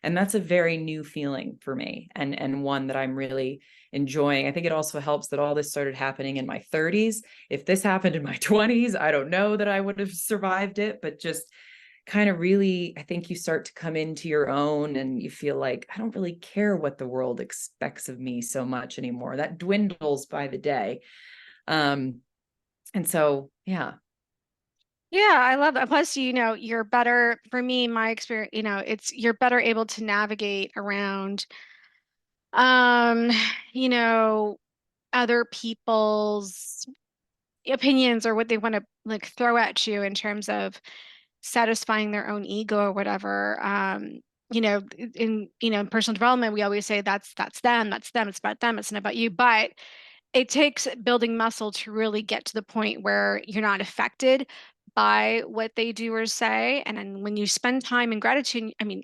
And that's a very new feeling for me, and one that I'm really enjoying. I think it also helps that all this started happening in my 30s. If this happened in my 20s, I don't know that I would have survived it, but just kind of really, I think you start to come into your own and you feel like, I don't really care what the world expects of me so much anymore. That dwindles by the day. And so, yeah. Yeah, I love that. Plus, you're better, for me, my experience, you're better able to navigate around, um, you know, other people's opinions or what they want to like throw at you in terms of satisfying their own ego or whatever. In personal development, we always say that's them, it's about them, it's not about you. But it takes building muscle to really get to the point where you're not affected by what they do or say. And then when you spend time in gratitude, I mean,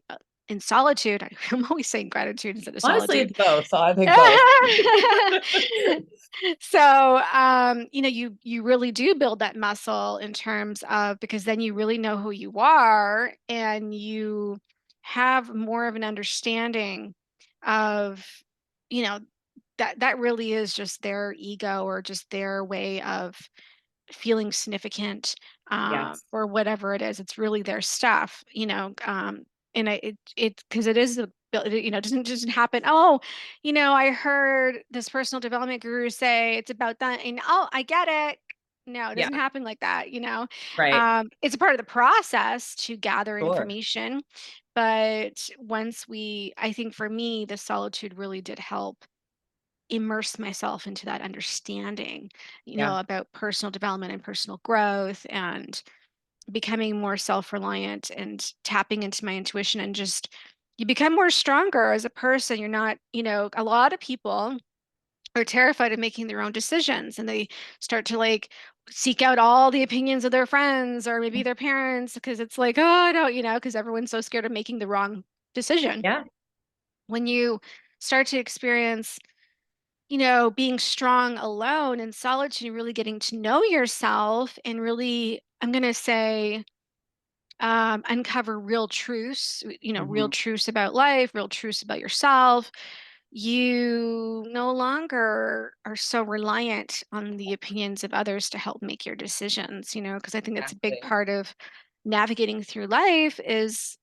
in solitude, I'm always saying gratitude instead of Honestly, solitude. it's both. So I think both. So, you really do build that muscle in terms of, because then you really know who you are and you have more of an understanding of, you know, that really is just their ego or just their way of feeling significant, Yes. or whatever it is. It's really their stuff, and it because it is it doesn't happen. Oh, I heard this personal development guru say it's about that, and oh, I get it. No, it Yeah. doesn't happen like that. Right. It's a part of the process to gather Sure. information, but I think for me, the solitude really did help immerse myself into that understanding, Yeah. about personal development and personal growth and becoming more self-reliant and tapping into my intuition, and just you become more stronger as a person. You're not, a lot of people are terrified of making their own decisions, and they start to like seek out all the opinions of their friends or maybe their parents, because it's like, oh, I don't, because everyone's so scared of making the wrong decision. Yeah. When you start to experience, being strong alone in solitude, really getting to know yourself and really, I'm going to say, uncover real truths, real Mhm. truths about life, real truths about yourself. You no longer are so reliant on the opinions of others to help make your decisions, because I think that's a big Exactly. part of navigating through life is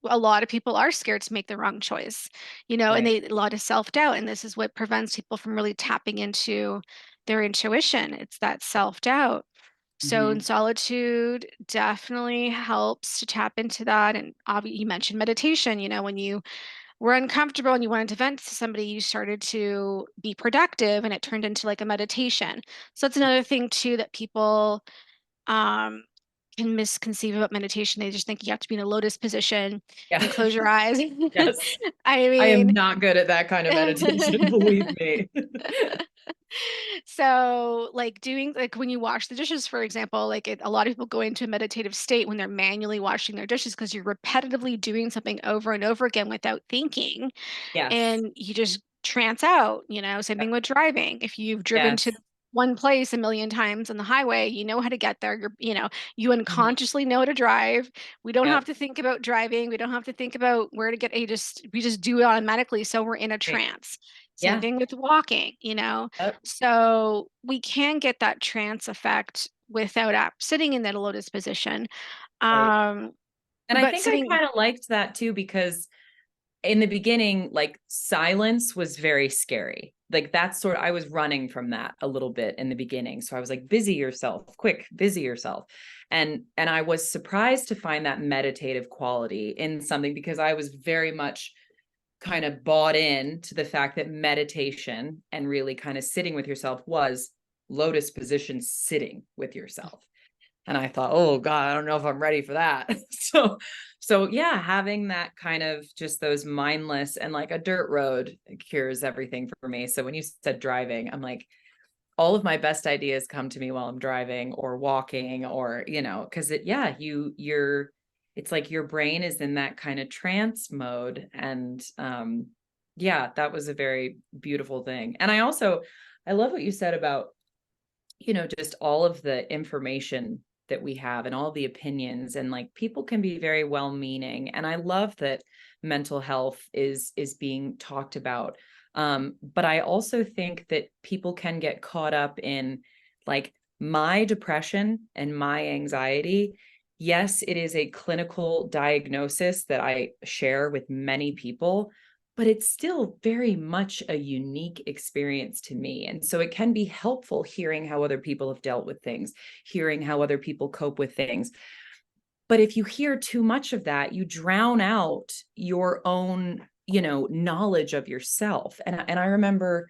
a lot of people are scared to make the wrong choice, and Right. they a lot of self-doubt, and this is what prevents people from really tapping into their intuition. It's that self-doubt. So in Mhm. solitude definitely helps to tap into that. And you mentioned meditation, when you were uncomfortable and you wanted to vent to somebody, you started to be productive and it turned into like a meditation. So that's another thing too that people um, can misconceive about meditation. They just think you have to be in a lotus position Yeah. and close your eyes. Yes. I I am mean, not good at that kind of meditation, believe me. so like doing like when you wash the dishes, for example, a lot of people go into a meditative state when they're manually washing their dishes because you're repetitively doing something over and over again without thinking, Yes. and you just trance out, same thing with driving. If you've driven to Yes. one place a million times on the highway, you know how to get there. You Mhm. unconsciously know how to drive. We don't have Yep. to think about driving. We don't have to think about where to get. We just do it automatically. So we're in a Right. trance. Same Yeah. thing with walking. Yep. So we can get that trance effect without sitting in that lotus position. Right. Um, And I but think I sitting, kind of liked that too, because in the beginning, like silence was very scary. Like I was running from that a little bit in the beginning. So I was like, busy yourself, quick, busy yourself. And I was surprised to find that meditative quality in something, because I was very much kind of bought in to the fact that meditation and really kind of sitting with yourself was lotus position sitting with yourself. And I thought, oh God, I don't know if I'm ready for that. So yeah, having that kind of just those mindless, and like a dirt road cures everything for me. So when you said driving, I'm like, all of my best ideas come to me while I'm driving or walking, or, cause it's like your brain is in that kind of trance mode. And, yeah, that was a very beautiful thing. And I love what you said about, just all of the information that we have and all the opinions, and like people can be very well-meaning. And I love that mental health is being talked about. But I also think that people can get caught up in like my depression and my anxiety. Yes, it is a clinical diagnosis that I share with many people, but it's still very much a unique experience to me. And so it can be helpful hearing how other people have dealt with things, hearing how other people cope with things. But if you hear too much of that, you drown out your own, knowledge of yourself. And I remember,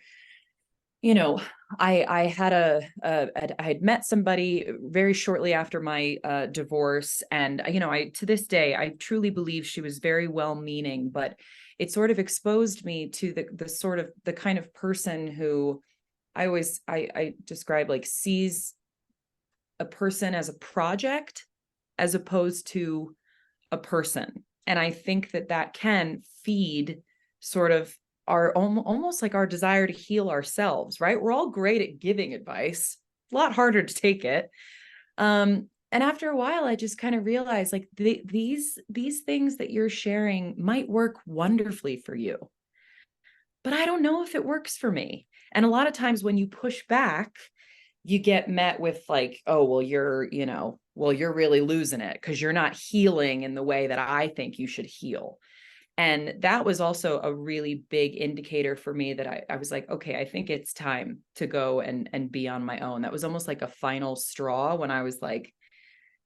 I had I had met somebody very shortly after my divorce. And, to this day, I truly believe she was very well-meaning, but it sort of exposed me to the kind of person who I describe like sees a person as a project as opposed to a person. And I think that can feed sort of our almost like our desire to heal ourselves, right? We're all great at giving advice, a lot harder to take it. And after a while, I just kind of realized like these things that you're sharing might work wonderfully for you, but I don't know if it works for me. And a lot of times when you push back, you get met with like, oh, well, you're really losing it because you're not healing in the way that I think you should heal. And that was also a really big indicator for me that I was like, okay, I think it's time to go and be on my own. That was almost like a final straw when I was like,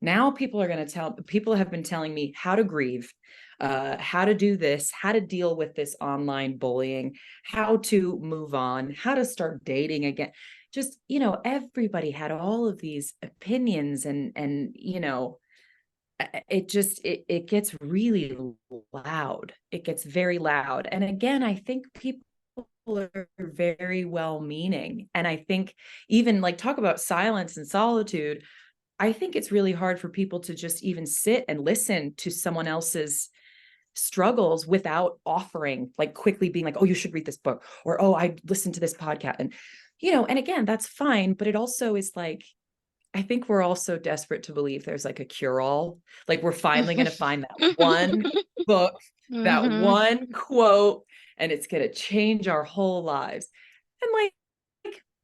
now people have been telling me how to grieve, how to do this, how to deal with this online bullying, how to move on, how to start dating again. Just, everybody had all of these opinions, and it gets really loud. It gets very loud. And again, I think people are very well-meaning. And I think even like talk about silence and solitude, I think it's really hard for people to just even sit and listen to someone else's struggles without offering, like quickly being like, oh, you should read this book, or, oh, I listened to this podcast. And, and again, that's fine. But it also is like, I think we're all so desperate to believe there's like a cure-all. Like we're finally going to find that one book, that one quote, and it's going to change our whole lives. And like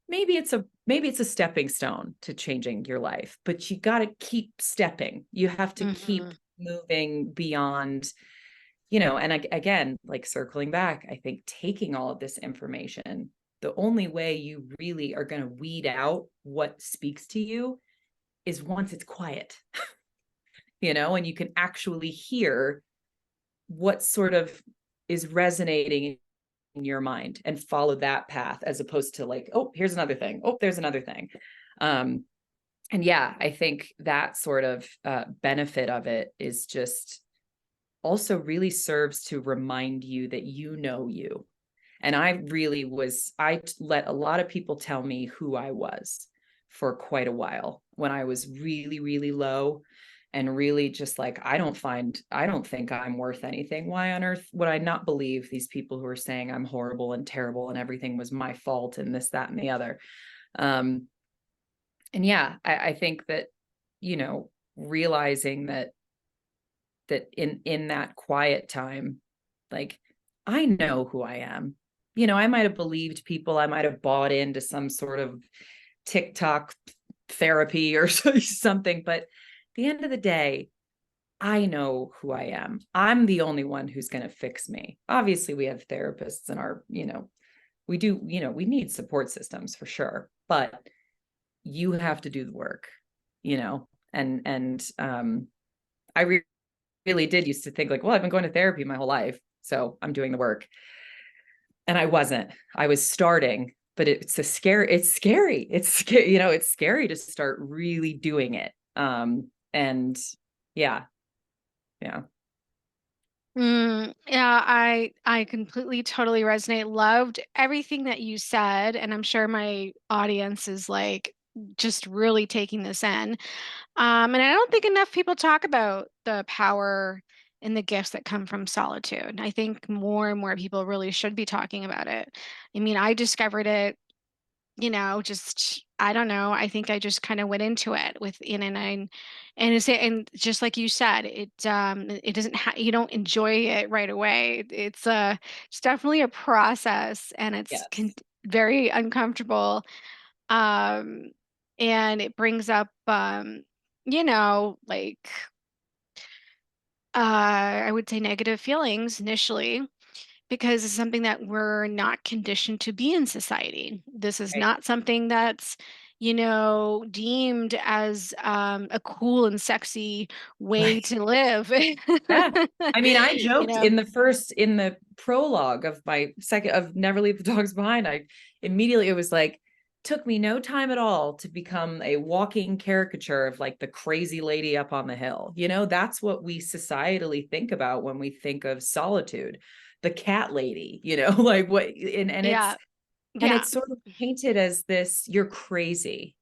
maybe it's a stepping stone to changing your life, but you got to keep stepping. You have to keep moving beyond, and again, like circling back, I think taking all of this information, the only way you really are going to weed out what speaks to you is once it's quiet, and you can actually hear what sort of is resonating in your mind and follow that path, as opposed to like, oh, here's another thing. Oh, there's another thing. And yeah, I think that sort of benefit of it is just also really serves to remind you that you. And I let a lot of people tell me who I was for quite a while when I was really, really low and really just like, I don't think I'm worth anything. Why on earth would I not believe these people who are saying I'm horrible and terrible and everything was my fault and this, that, and the other. And yeah, I think that, realizing that in that quiet time, like, I know who I am. I might have believed people, I might have bought into some sort of TikTok therapy or something, but at the end of the day, I know who I am. I'm the only one who's going to fix me. Obviously, we have therapists in our, we do, we need support systems for sure, but you have to do the work, and I really did used to think like, well, I've been going to therapy my whole life, so I'm doing the work. And I wasn't. I was starting but it's scary. It's scary. It's scary to start really doing it. And yeah. Yeah, I completely totally resonate. Loved everything that you said, and I'm sure my audience is like just really taking this in. And I don't think enough people talk about the power and the gifts that come from solitude. I think more and more people really should be talking about it. I mean, I discovered it, just I don't know. I think I just kind of went into it and just like you said, it doesn't you don't enjoy it right away. It's definitely a process, and it's Yes. very uncomfortable. Um, and it brings up like I would say negative feelings initially because it's something that we're not conditioned to be in society. This is Right. not something that's, deemed as a cool and sexy way Right. to live. Yeah. I mean, I You joked know, in the prologue of my second of Never Leave the Dogs Behind. It was like, took me no time at all to become a walking caricature of like the crazy lady up on the hill. That's what we societally think about when we think of solitude, the cat lady, like what, yeah, and yeah, it's sort of painted as this, you're crazy.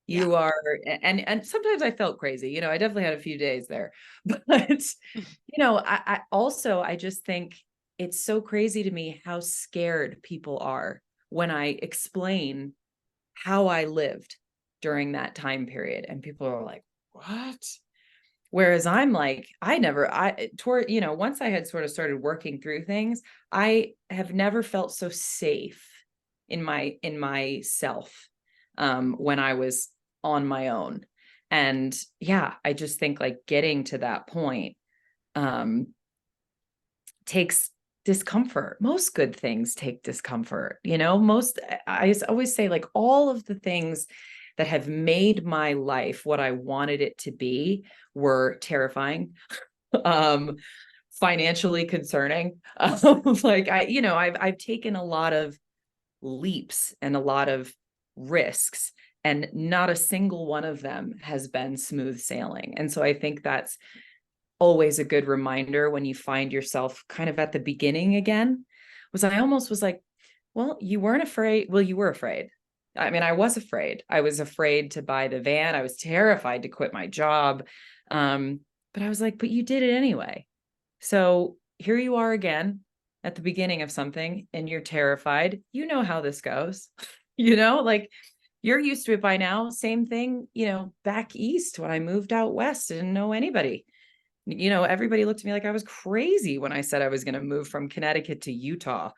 yeah. You are, and sometimes I felt crazy, I definitely had a few days there, but I also, I just think it's so crazy to me how scared people are when I explain how I lived during that time period. And people are like, what? Whereas I'm like, once I had sort of started working through things, I have never felt so safe in myself when I was on my own. And yeah, I just think like getting to that point um, takes discomfort. Most good things take discomfort. I always say like all of the things that have made my life what I wanted it to be were terrifying, um, financially concerning. Like I've taken a lot of leaps and a lot of risks, and not a single one of them has been smooth sailing. And so I think that's always a good reminder when you find yourself kind of at the beginning again. I almost was like, well, you weren't afraid. Well, you were afraid. I mean, I was afraid. I was afraid to buy the van. I was terrified to quit my job. But I was like, but you did it anyway. So here you are again at the beginning of something and you're terrified. You know how this goes, like you're used to it by now. Same thing, back east when I moved out west, I didn't know anybody. Everybody looked at me like I was crazy when I said I was going to move from Connecticut to Utah,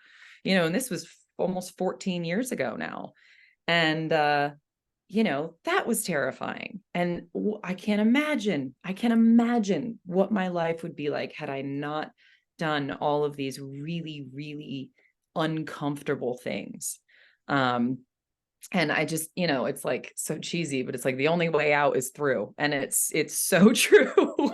and this was almost 14 years ago now. And, that was terrifying. And I can't imagine what my life would be like had I not done all of these really, really uncomfortable things. And I just, it's like so cheesy, but it's like the only way out is through. And it's so true.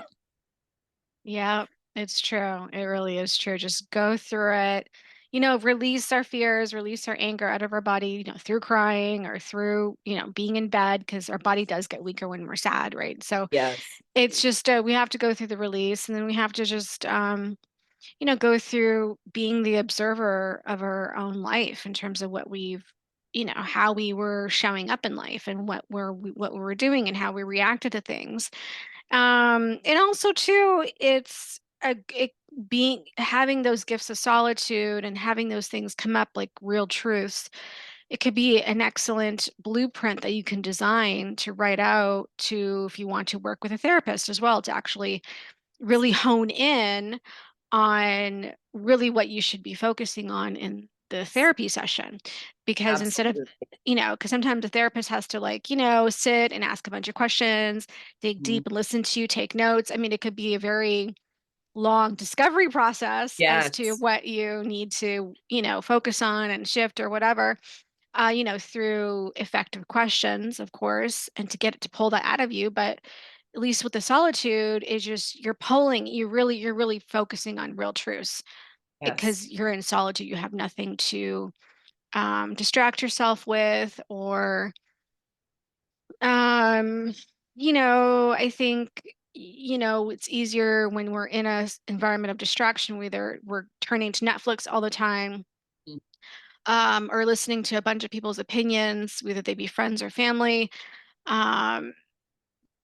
Yeah, it's true. It really is true. Just go through it. Release our fears, release our anger out of our body, through crying or through, being in bed because our body does get weaker when we're sad, right? So Yes. it's just we have to go through the release, and then we have to just go through being the observer of our own life in terms of what we've how we were showing up in life and what we were doing and how we reacted to things. And also too, it being having those gifts of solitude and having those things come up like real truths. It could be an excellent blueprint that you can design to write out to if you want to work with a therapist as well to actually really hone in on really what you should be focusing on in the therapy session. Because instead of, Absolutely. because sometimes the therapist has to like, sit and ask a bunch of questions, dig Mhm. deep and listen to you, take notes. I mean, it could be a very long discovery process as to Yes. what you need to, focus on and shift or whatever, through effective questions, of course, and to get it to pull that out of you. But at least with the solitude is just you're really focusing on real truths Yes. because you're in solitude. You have nothing to distract yourself with, or um, I think, it's easier when we're in a environment of distraction, whether we're turning to Netflix all the time, Mm. or listening to a bunch of people's opinions, whether they be friends or family, um,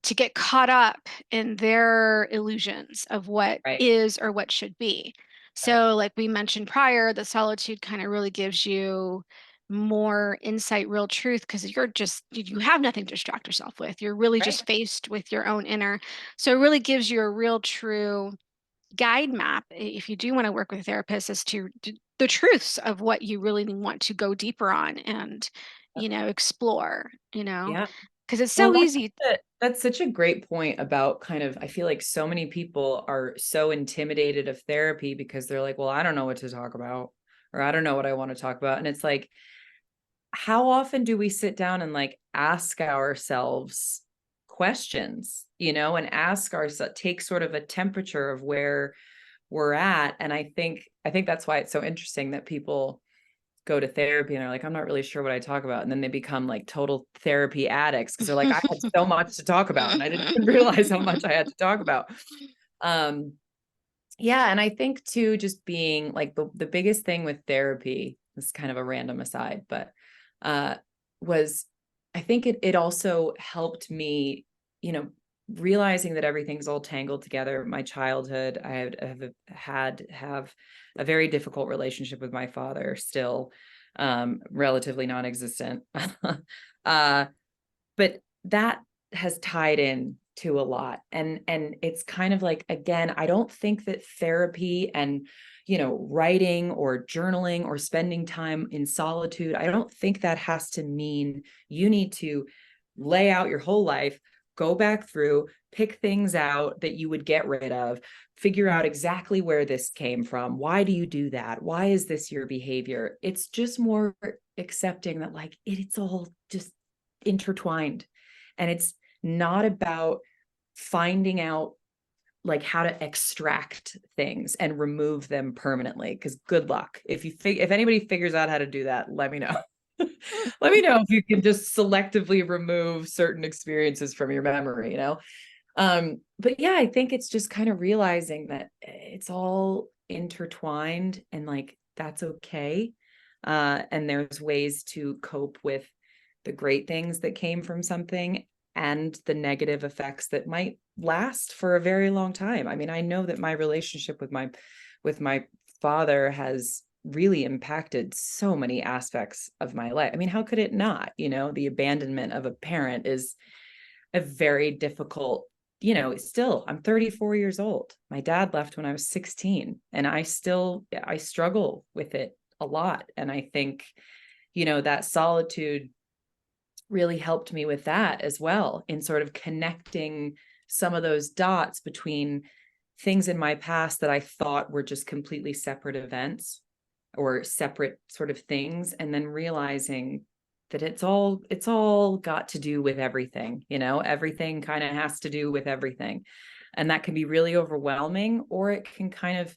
to get caught up in their illusions of what Right. is or what should be. Right. So, like we mentioned prior, the solitude kind of really gives you more insight, real truth, because you have nothing to distract yourself with. You're really Right. just faced with your own inner. So, it really gives you a real true guide map, if you do want to work with a therapist, as to the truths of what you really want to go deeper on and, explore, Yeah. because it's Well, so easy. that's such a great point about kind of, I feel like so many people are so intimidated of therapy because they're like, well, I don't know what to talk about, or I don't know what I want to talk about. And it's like, how often do we sit down and like ask ourselves questions, and ask ourselves, take sort of a temperature of where we're at. And I think that's why it's so interesting that people go to therapy and they're like, I'm not really sure what I talk about. And then they become like total therapy addicts because they're like, I had so much to talk about and I didn't even realize how much I had to talk about. Um, yeah. And I think too, just being like the biggest thing with therapy, this is kind of a random aside, but uh was I think it also helped me, you know, realizing that everything's all tangled together. My childhood, have a very difficult relationship with my father still, relatively non-existent. uh but that has tied in to a lot, and it's kind of like, again, I don't think that therapy and, writing or journaling or spending time in solitude, I don't think that has to mean you need to lay out your whole life, go back through, pick things out that you would get rid of, figure out exactly where this came from, why do you do that, why is this your behavior. It's just more accepting that, like, it's all just intertwined, and it's not about finding out like how to extract things and remove them permanently, because good luck if anybody figures out how to do that, let me know. Let me know if you can just selectively remove certain experiences from your memory, but yeah, I think it's just kind of realizing that it's all intertwined, and like that's okay. And there's ways to cope with the great things that came from something and the negative effects that might last for a very long time. I mean, I know that my relationship with my father has really impacted so many aspects of my life. I mean, how could it not? The abandonment of a parent is a very difficult, still, I'm 34 years old. My dad left when I was 16, and I struggle with it a lot. And I think, that solitude really helped me with that as well, in sort of connecting some of those dots between things in my past that I thought were just completely separate events or separate sort of things, and then realizing that it's all got to do with everything. Everything kind of has to do with everything, and that can be really overwhelming, or it can kind of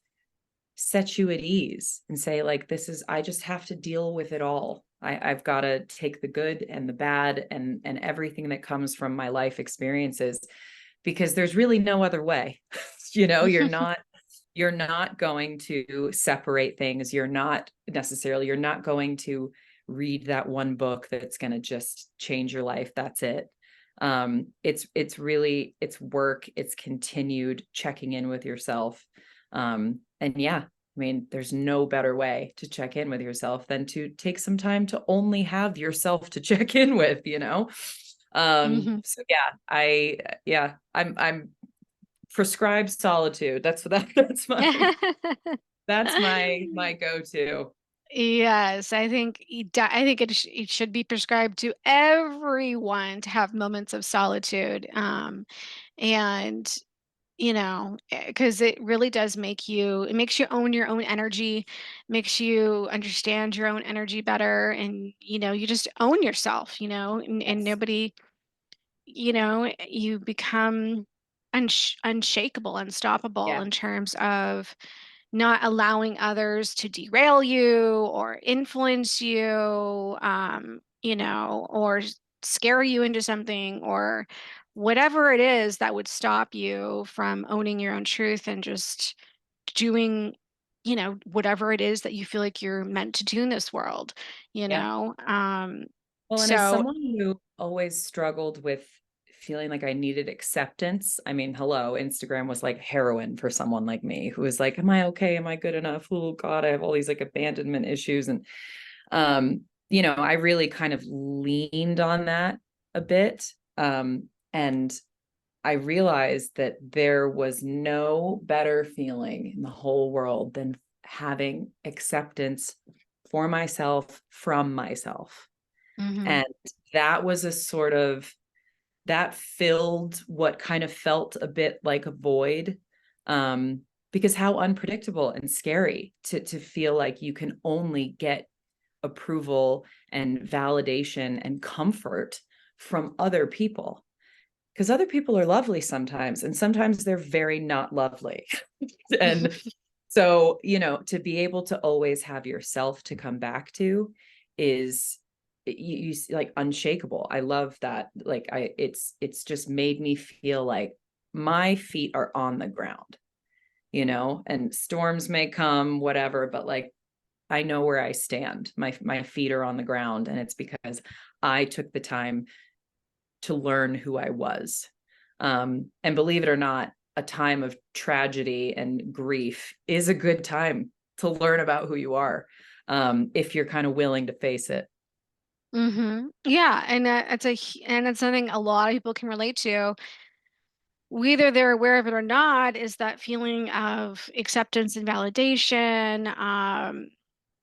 set you at ease and say, like, I just have to deal with it all. I've got to take the good and the bad and everything that comes from my life experiences, because there's really no other way. You're not going to separate things. You're not going to read that one book that's going to just change your life. That's it. It's really, it's work, it's continued checking in with yourself. And yeah, I mean, there's no better way to check in with yourself than to take some time to only have yourself to check in with. Mhm. So I'm prescribed solitude. That's my go-to. Yes, I think it should be prescribed to everyone to have moments of solitude. And because it really does it makes you own your own energy, makes you understand your own energy better, and you just own yourself, and Yes. nobody, you become unshakable, unstoppable Yeah. in terms of not allowing others to derail you or influence you, or scare you into something, or whatever it is that would stop you from owning your own truth and just doing, whatever it is that you feel like you're meant to do in this world, you Yeah. know? Well, and as So, someone who always struggled with feeling like I needed acceptance, I mean, hello, Instagram was like heroin for someone like me who was like, am I okay? Am I good enough? Oh God, I have all these like abandonment issues. And, I really kind of leaned on that a bit. And I realized that there was no better feeling in the whole world than having acceptance for myself from myself. mhm, And that was a sort of, that filled what kind of felt a bit like a void. Because how unpredictable and scary to feel like you can only get approval and validation and comfort from other people. Because other people are lovely sometimes, and sometimes they're very not lovely. And so, to be able to always have yourself to come back to is you like unshakable. I love that. Like it's just made me feel like my feet are on the ground, and storms may come, whatever, but like I know where I stand. My feet are on the ground, and it's because I took the time to learn who I was. And believe it or not, a time of tragedy and grief is a good time to learn about who you are, if you're kind of willing to face it. yeah, and and it's something a lot of people can relate to, whether they're aware of it or not, is that feeling of acceptance and validation,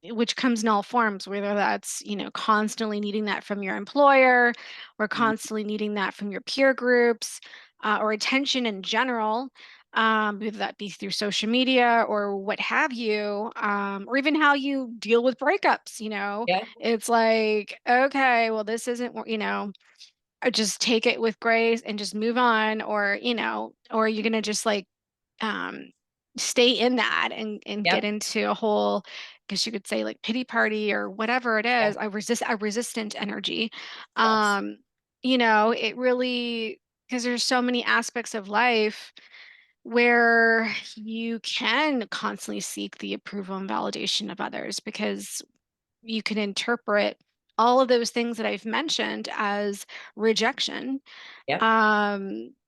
which comes in all forms, whether that's, constantly needing that from your employer, or constantly needing that from your peer groups, or attention in general, whether that be through social media or what have you, or even how you deal with breakups. Yeah. It's like, okay, well, this isn't, just take it with grace and just move on, or or you're gonna just like, um stay in that and get Yep. into a whole, I guess you could say, like, pity party or whatever it Yeah. is, a resistant energy. Yes. um it really, because there's so many aspects of life where you can constantly seek the approval and validation of others, because you can interpret all of those things that I've mentioned as rejection, Yep.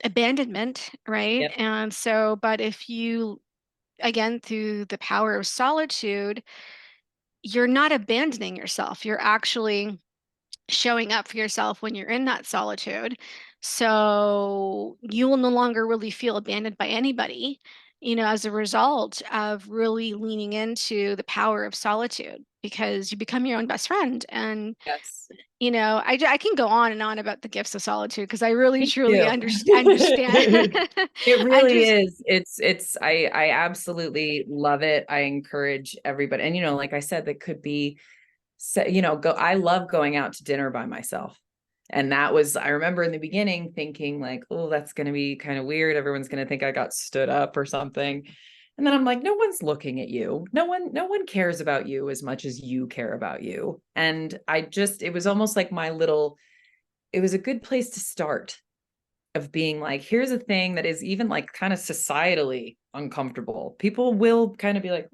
abandonment, right? Yep. And so, but if you, again, through the power of solitude, you're not abandoning yourself. You're actually showing up for yourself when you're in that solitude. So you will no longer really feel abandoned by anybody, as a result of really leaning into the power of solitude, because you become your own best friend. And Yes. I can go on and on about the gifts of solitude, because I really Me truly too. understand. It I really just is. I absolutely love it. I encourage everybody. And, like I said, that could be, I love going out to dinner by myself. And I remember in the beginning thinking like, oh, that's going to be kind of weird. Everyone's going to think I got stood up or something. And then I'm like, no one's looking at you. No one cares about you as much as you care about you. And it was almost like it was a good place to start, of being like, here's a thing that is even like kind of societally uncomfortable. People will kind of be like,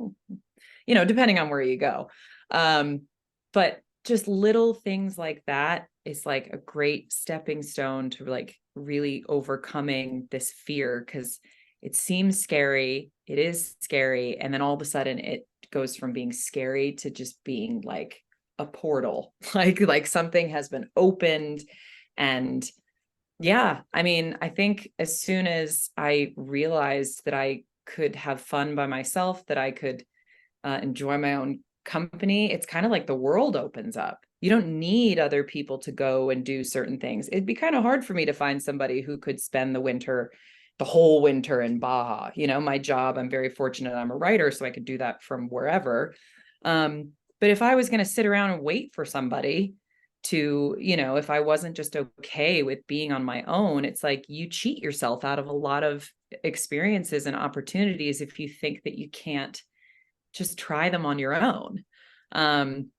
depending on where you go. But just little things like that is like a great stepping stone to like really overcoming this fear, because it seems scary. It is scary. And then all of a sudden it goes from being scary to just being like a portal, like something has been opened. And yeah, I mean, I think as soon as I realized that I could have fun by myself, that I could enjoy my own company, it's kind of like the world opens up. You don't need other people to go and do certain things. It'd be kind of hard for me to find somebody who could spend the whole winter in Baja. My job, I'm very fortunate I'm a writer, so I could do that from wherever. But if I was going to sit around and wait for somebody to, if I wasn't just okay with being on my own, it's like you cheat yourself out of a lot of experiences and opportunities if you think that you can't just try them on your own. And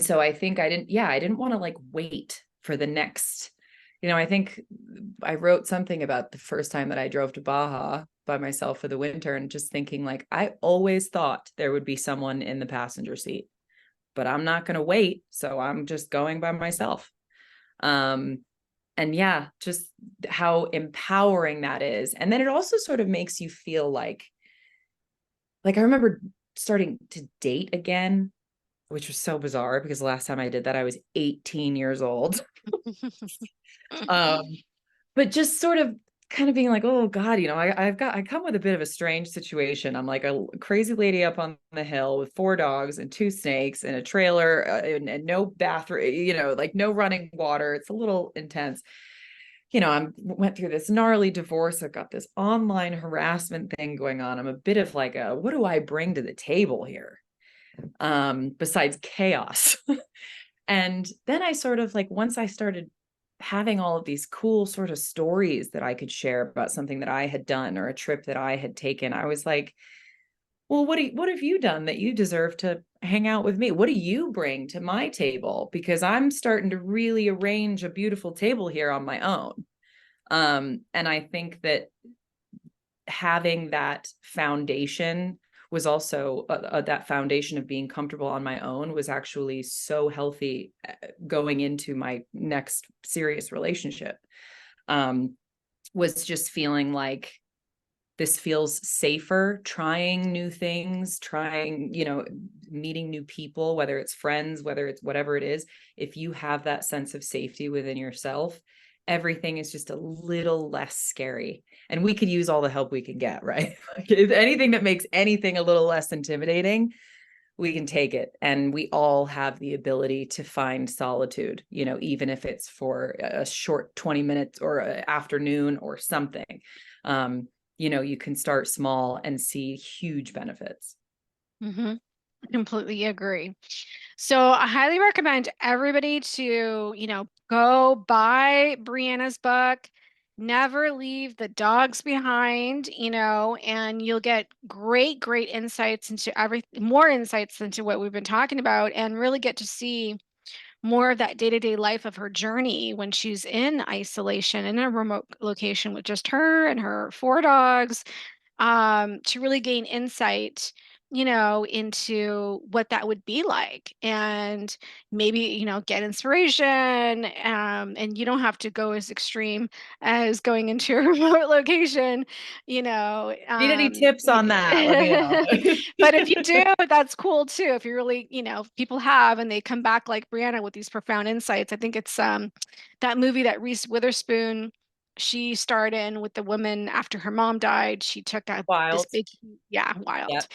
so I think I didn't want to like wait for the next, I think I wrote something about the first time that I drove to Baja by myself for the winter, and just thinking like, I always thought there would be someone in the passenger seat, but I'm not going to wait. So I'm just going by myself. And yeah, just how empowering that is. And then it also sort of makes you feel like I remember starting to date again, which was so bizarre because the last time I did that, I was 18 years old. But just sort of kind of being like, oh God, I come with a bit of a strange situation. I'm like a crazy lady up on the hill with 4 dogs and 2 snakes and a trailer and no bathroom, like no running water. It's a little intense. I went through this gnarly divorce. I've got this online harassment thing going on. I'm a bit of like what do I bring to the table here? Besides chaos. And then I sort of like, once I started having all of these cool sort of stories that I could share about something that I had done or a trip that I had taken, I was like, well, what have you done that you deserve to hang out with me? What do you bring to my table? Because I'm starting to really arrange a beautiful table here on my own. And I think that having that foundation was also that foundation of being comfortable on my own was actually so healthy going into my next serious relationship. Was just feeling like this feels safer, trying new things, meeting new people, whether it's friends, whether it's whatever it is. If you have that sense of safety within yourself, everything is just a little less scary. And we could use all the help we can get, right? Anything that makes anything a little less intimidating, we can take it. And we all have the ability to find solitude, even if it's for a short 20 minutes or an afternoon or something. You can start small and see huge benefits. Mm-hmm. Completely agree. So I highly recommend everybody to, go buy Brianna's book, Never Leave the Dogs Behind, and you'll get great, great insights into more insights into what we've been talking about, and really get to see more of that day-to-day life of her journey when she's in isolation in a remote location with just her and her 4 dogs, to really gain insight, into what that would be like, and maybe, get inspiration. And you don't have to go as extreme as going into a remote location, you know. Need any tips on that? Let me know. But if you do, that's cool too. If you really, people have, and they come back like Brianna with these profound insights. I think it's that movie that Reese Witherspoon she starred in with the woman after her mom died. She took this Wild. big, yeah, Yeah. wild.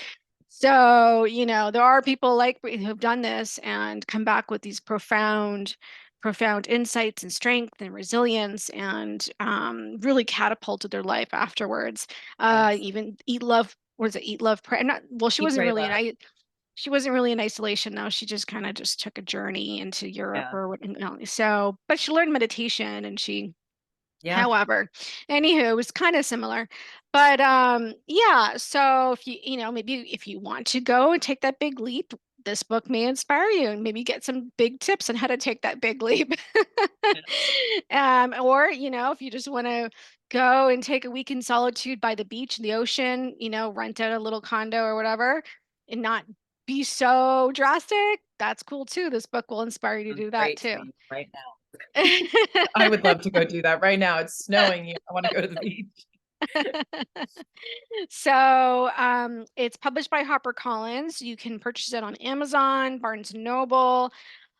So, there are people like who have done this and come back with these profound, profound insights and strength and resilience, and really catapulted their life afterwards. Yes. Even eat, love, was it eat, love, pray? Not, well, Eat, pray, love. she wasn't really in isolation though. She just kind of just took a journey into Europe Yeah. or what, so, but she learned meditation, and she, Yeah. however, anywho, it was kind of similar. But yeah, so if maybe if you want to go and take that big leap, this book may inspire you and maybe get some big tips on how to take that big leap. Yeah. Or, if you just want to go and take a week in solitude by the beach and the ocean, rent out a little condo or whatever and not be so drastic, that's cool too. This book will inspire you to Sounds do that great to too. me right now. I would love to go do that right now. It's snowing here. I want to go to the beach. So it's published by HarperCollins. You can purchase it on Amazon, Barnes and Noble,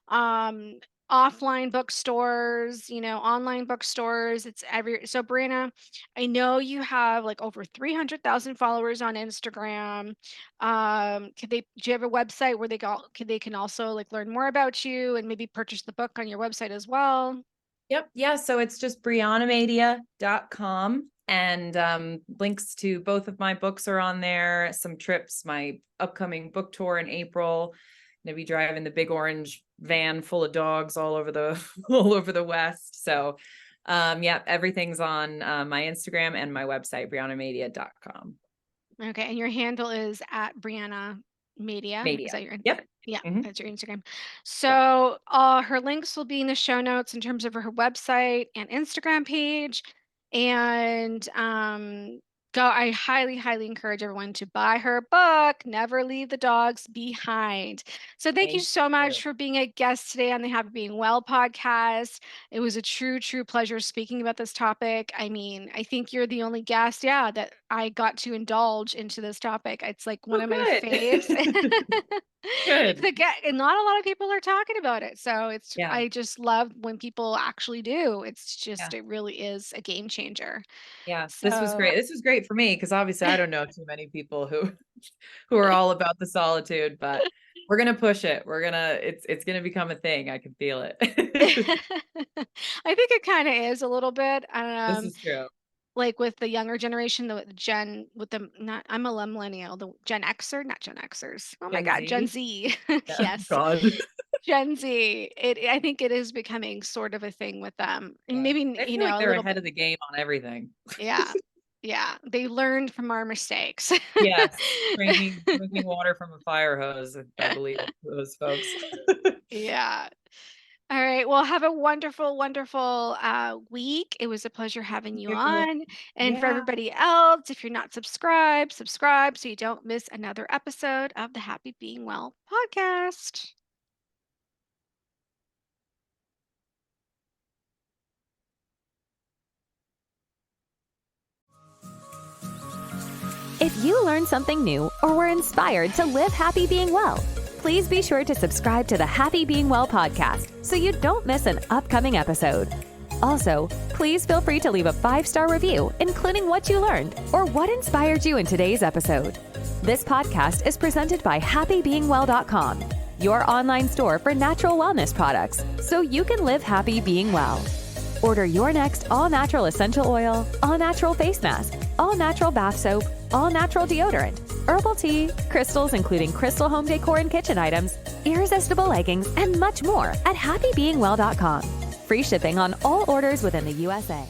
um, offline bookstores, online bookstores. It's every so Brianna, I know you have like over 300,000 followers on Instagram. Do you have a website where they can also like learn more about you and maybe purchase the book on your website as well? Yep. Yeah. So it's just briannamadia.com. And links to both of my books are on there. Some trips, my upcoming book tour in April. Gonna be driving the big orange van full of dogs all over the all over the West. So yeah, everything's on my Instagram and my website, briannamadia.com. Okay, and your handle is at Brianna. Madia. Is Madia. that your Yep. yeah, Mhm. that's your Instagram. Yep. So her links will be in the show notes in terms of her website and Instagram page. And go I highly, highly encourage everyone to buy her book, Never Leave the Dogs Behind. So thank you Thank so you. much for being a guest today on the Happy Being Well podcast. It was a true, true pleasure speaking about this topic. I mean, I think you're the only guest, yeah, that I got to indulge into this topic. It's like one Oh, of my faves. good. Good. And not a lot of people are talking about it. So Yeah. I just love when people actually do. It's Yeah. just, it really is a game changer. Yeah. This was So great. This was great for me because obviously I don't know too many people who are all about the solitude, but we're gonna push it. It's gonna become a thing. I can feel it. I think it kind of is a little bit. This is true. Like with the younger generation, the Gen with the not I'm a millennial, the Gen Xer, not Gen Xers. Oh my Gen God, Gen Z. Z. Yeah. Yes. God. Gen Z. I think it is becoming sort of a thing with them. And Yeah. maybe, I feel like a they're little ahead bit. of the game on everything. Yeah. Yeah. They learned from our mistakes. Yes. Drinking water from a fire hose, I believe those folks. Yeah. All right. Well, have a wonderful, wonderful week. It was a pleasure having you You. on. And for Yeah. everybody else, if you're not subscribed, subscribe so you don't miss another episode of the Happy Being Well podcast. If you learned something new or were inspired to live happy being well, please be sure to subscribe to the Happy Being Well podcast so you don't miss an upcoming episode. Also, please feel free to leave a 5-star review, including what you learned or what inspired you in today's episode. This podcast is presented by happybeingwell.com, your online store for natural wellness products, so you can live happy being well. Order your next all-natural essential oil, all-natural face mask, all-natural bath soap, all-natural deodorant, herbal tea, crystals including crystal home decor and kitchen items, irresistible leggings, and much more at happybeingwell.com. Free shipping on all orders within the USA.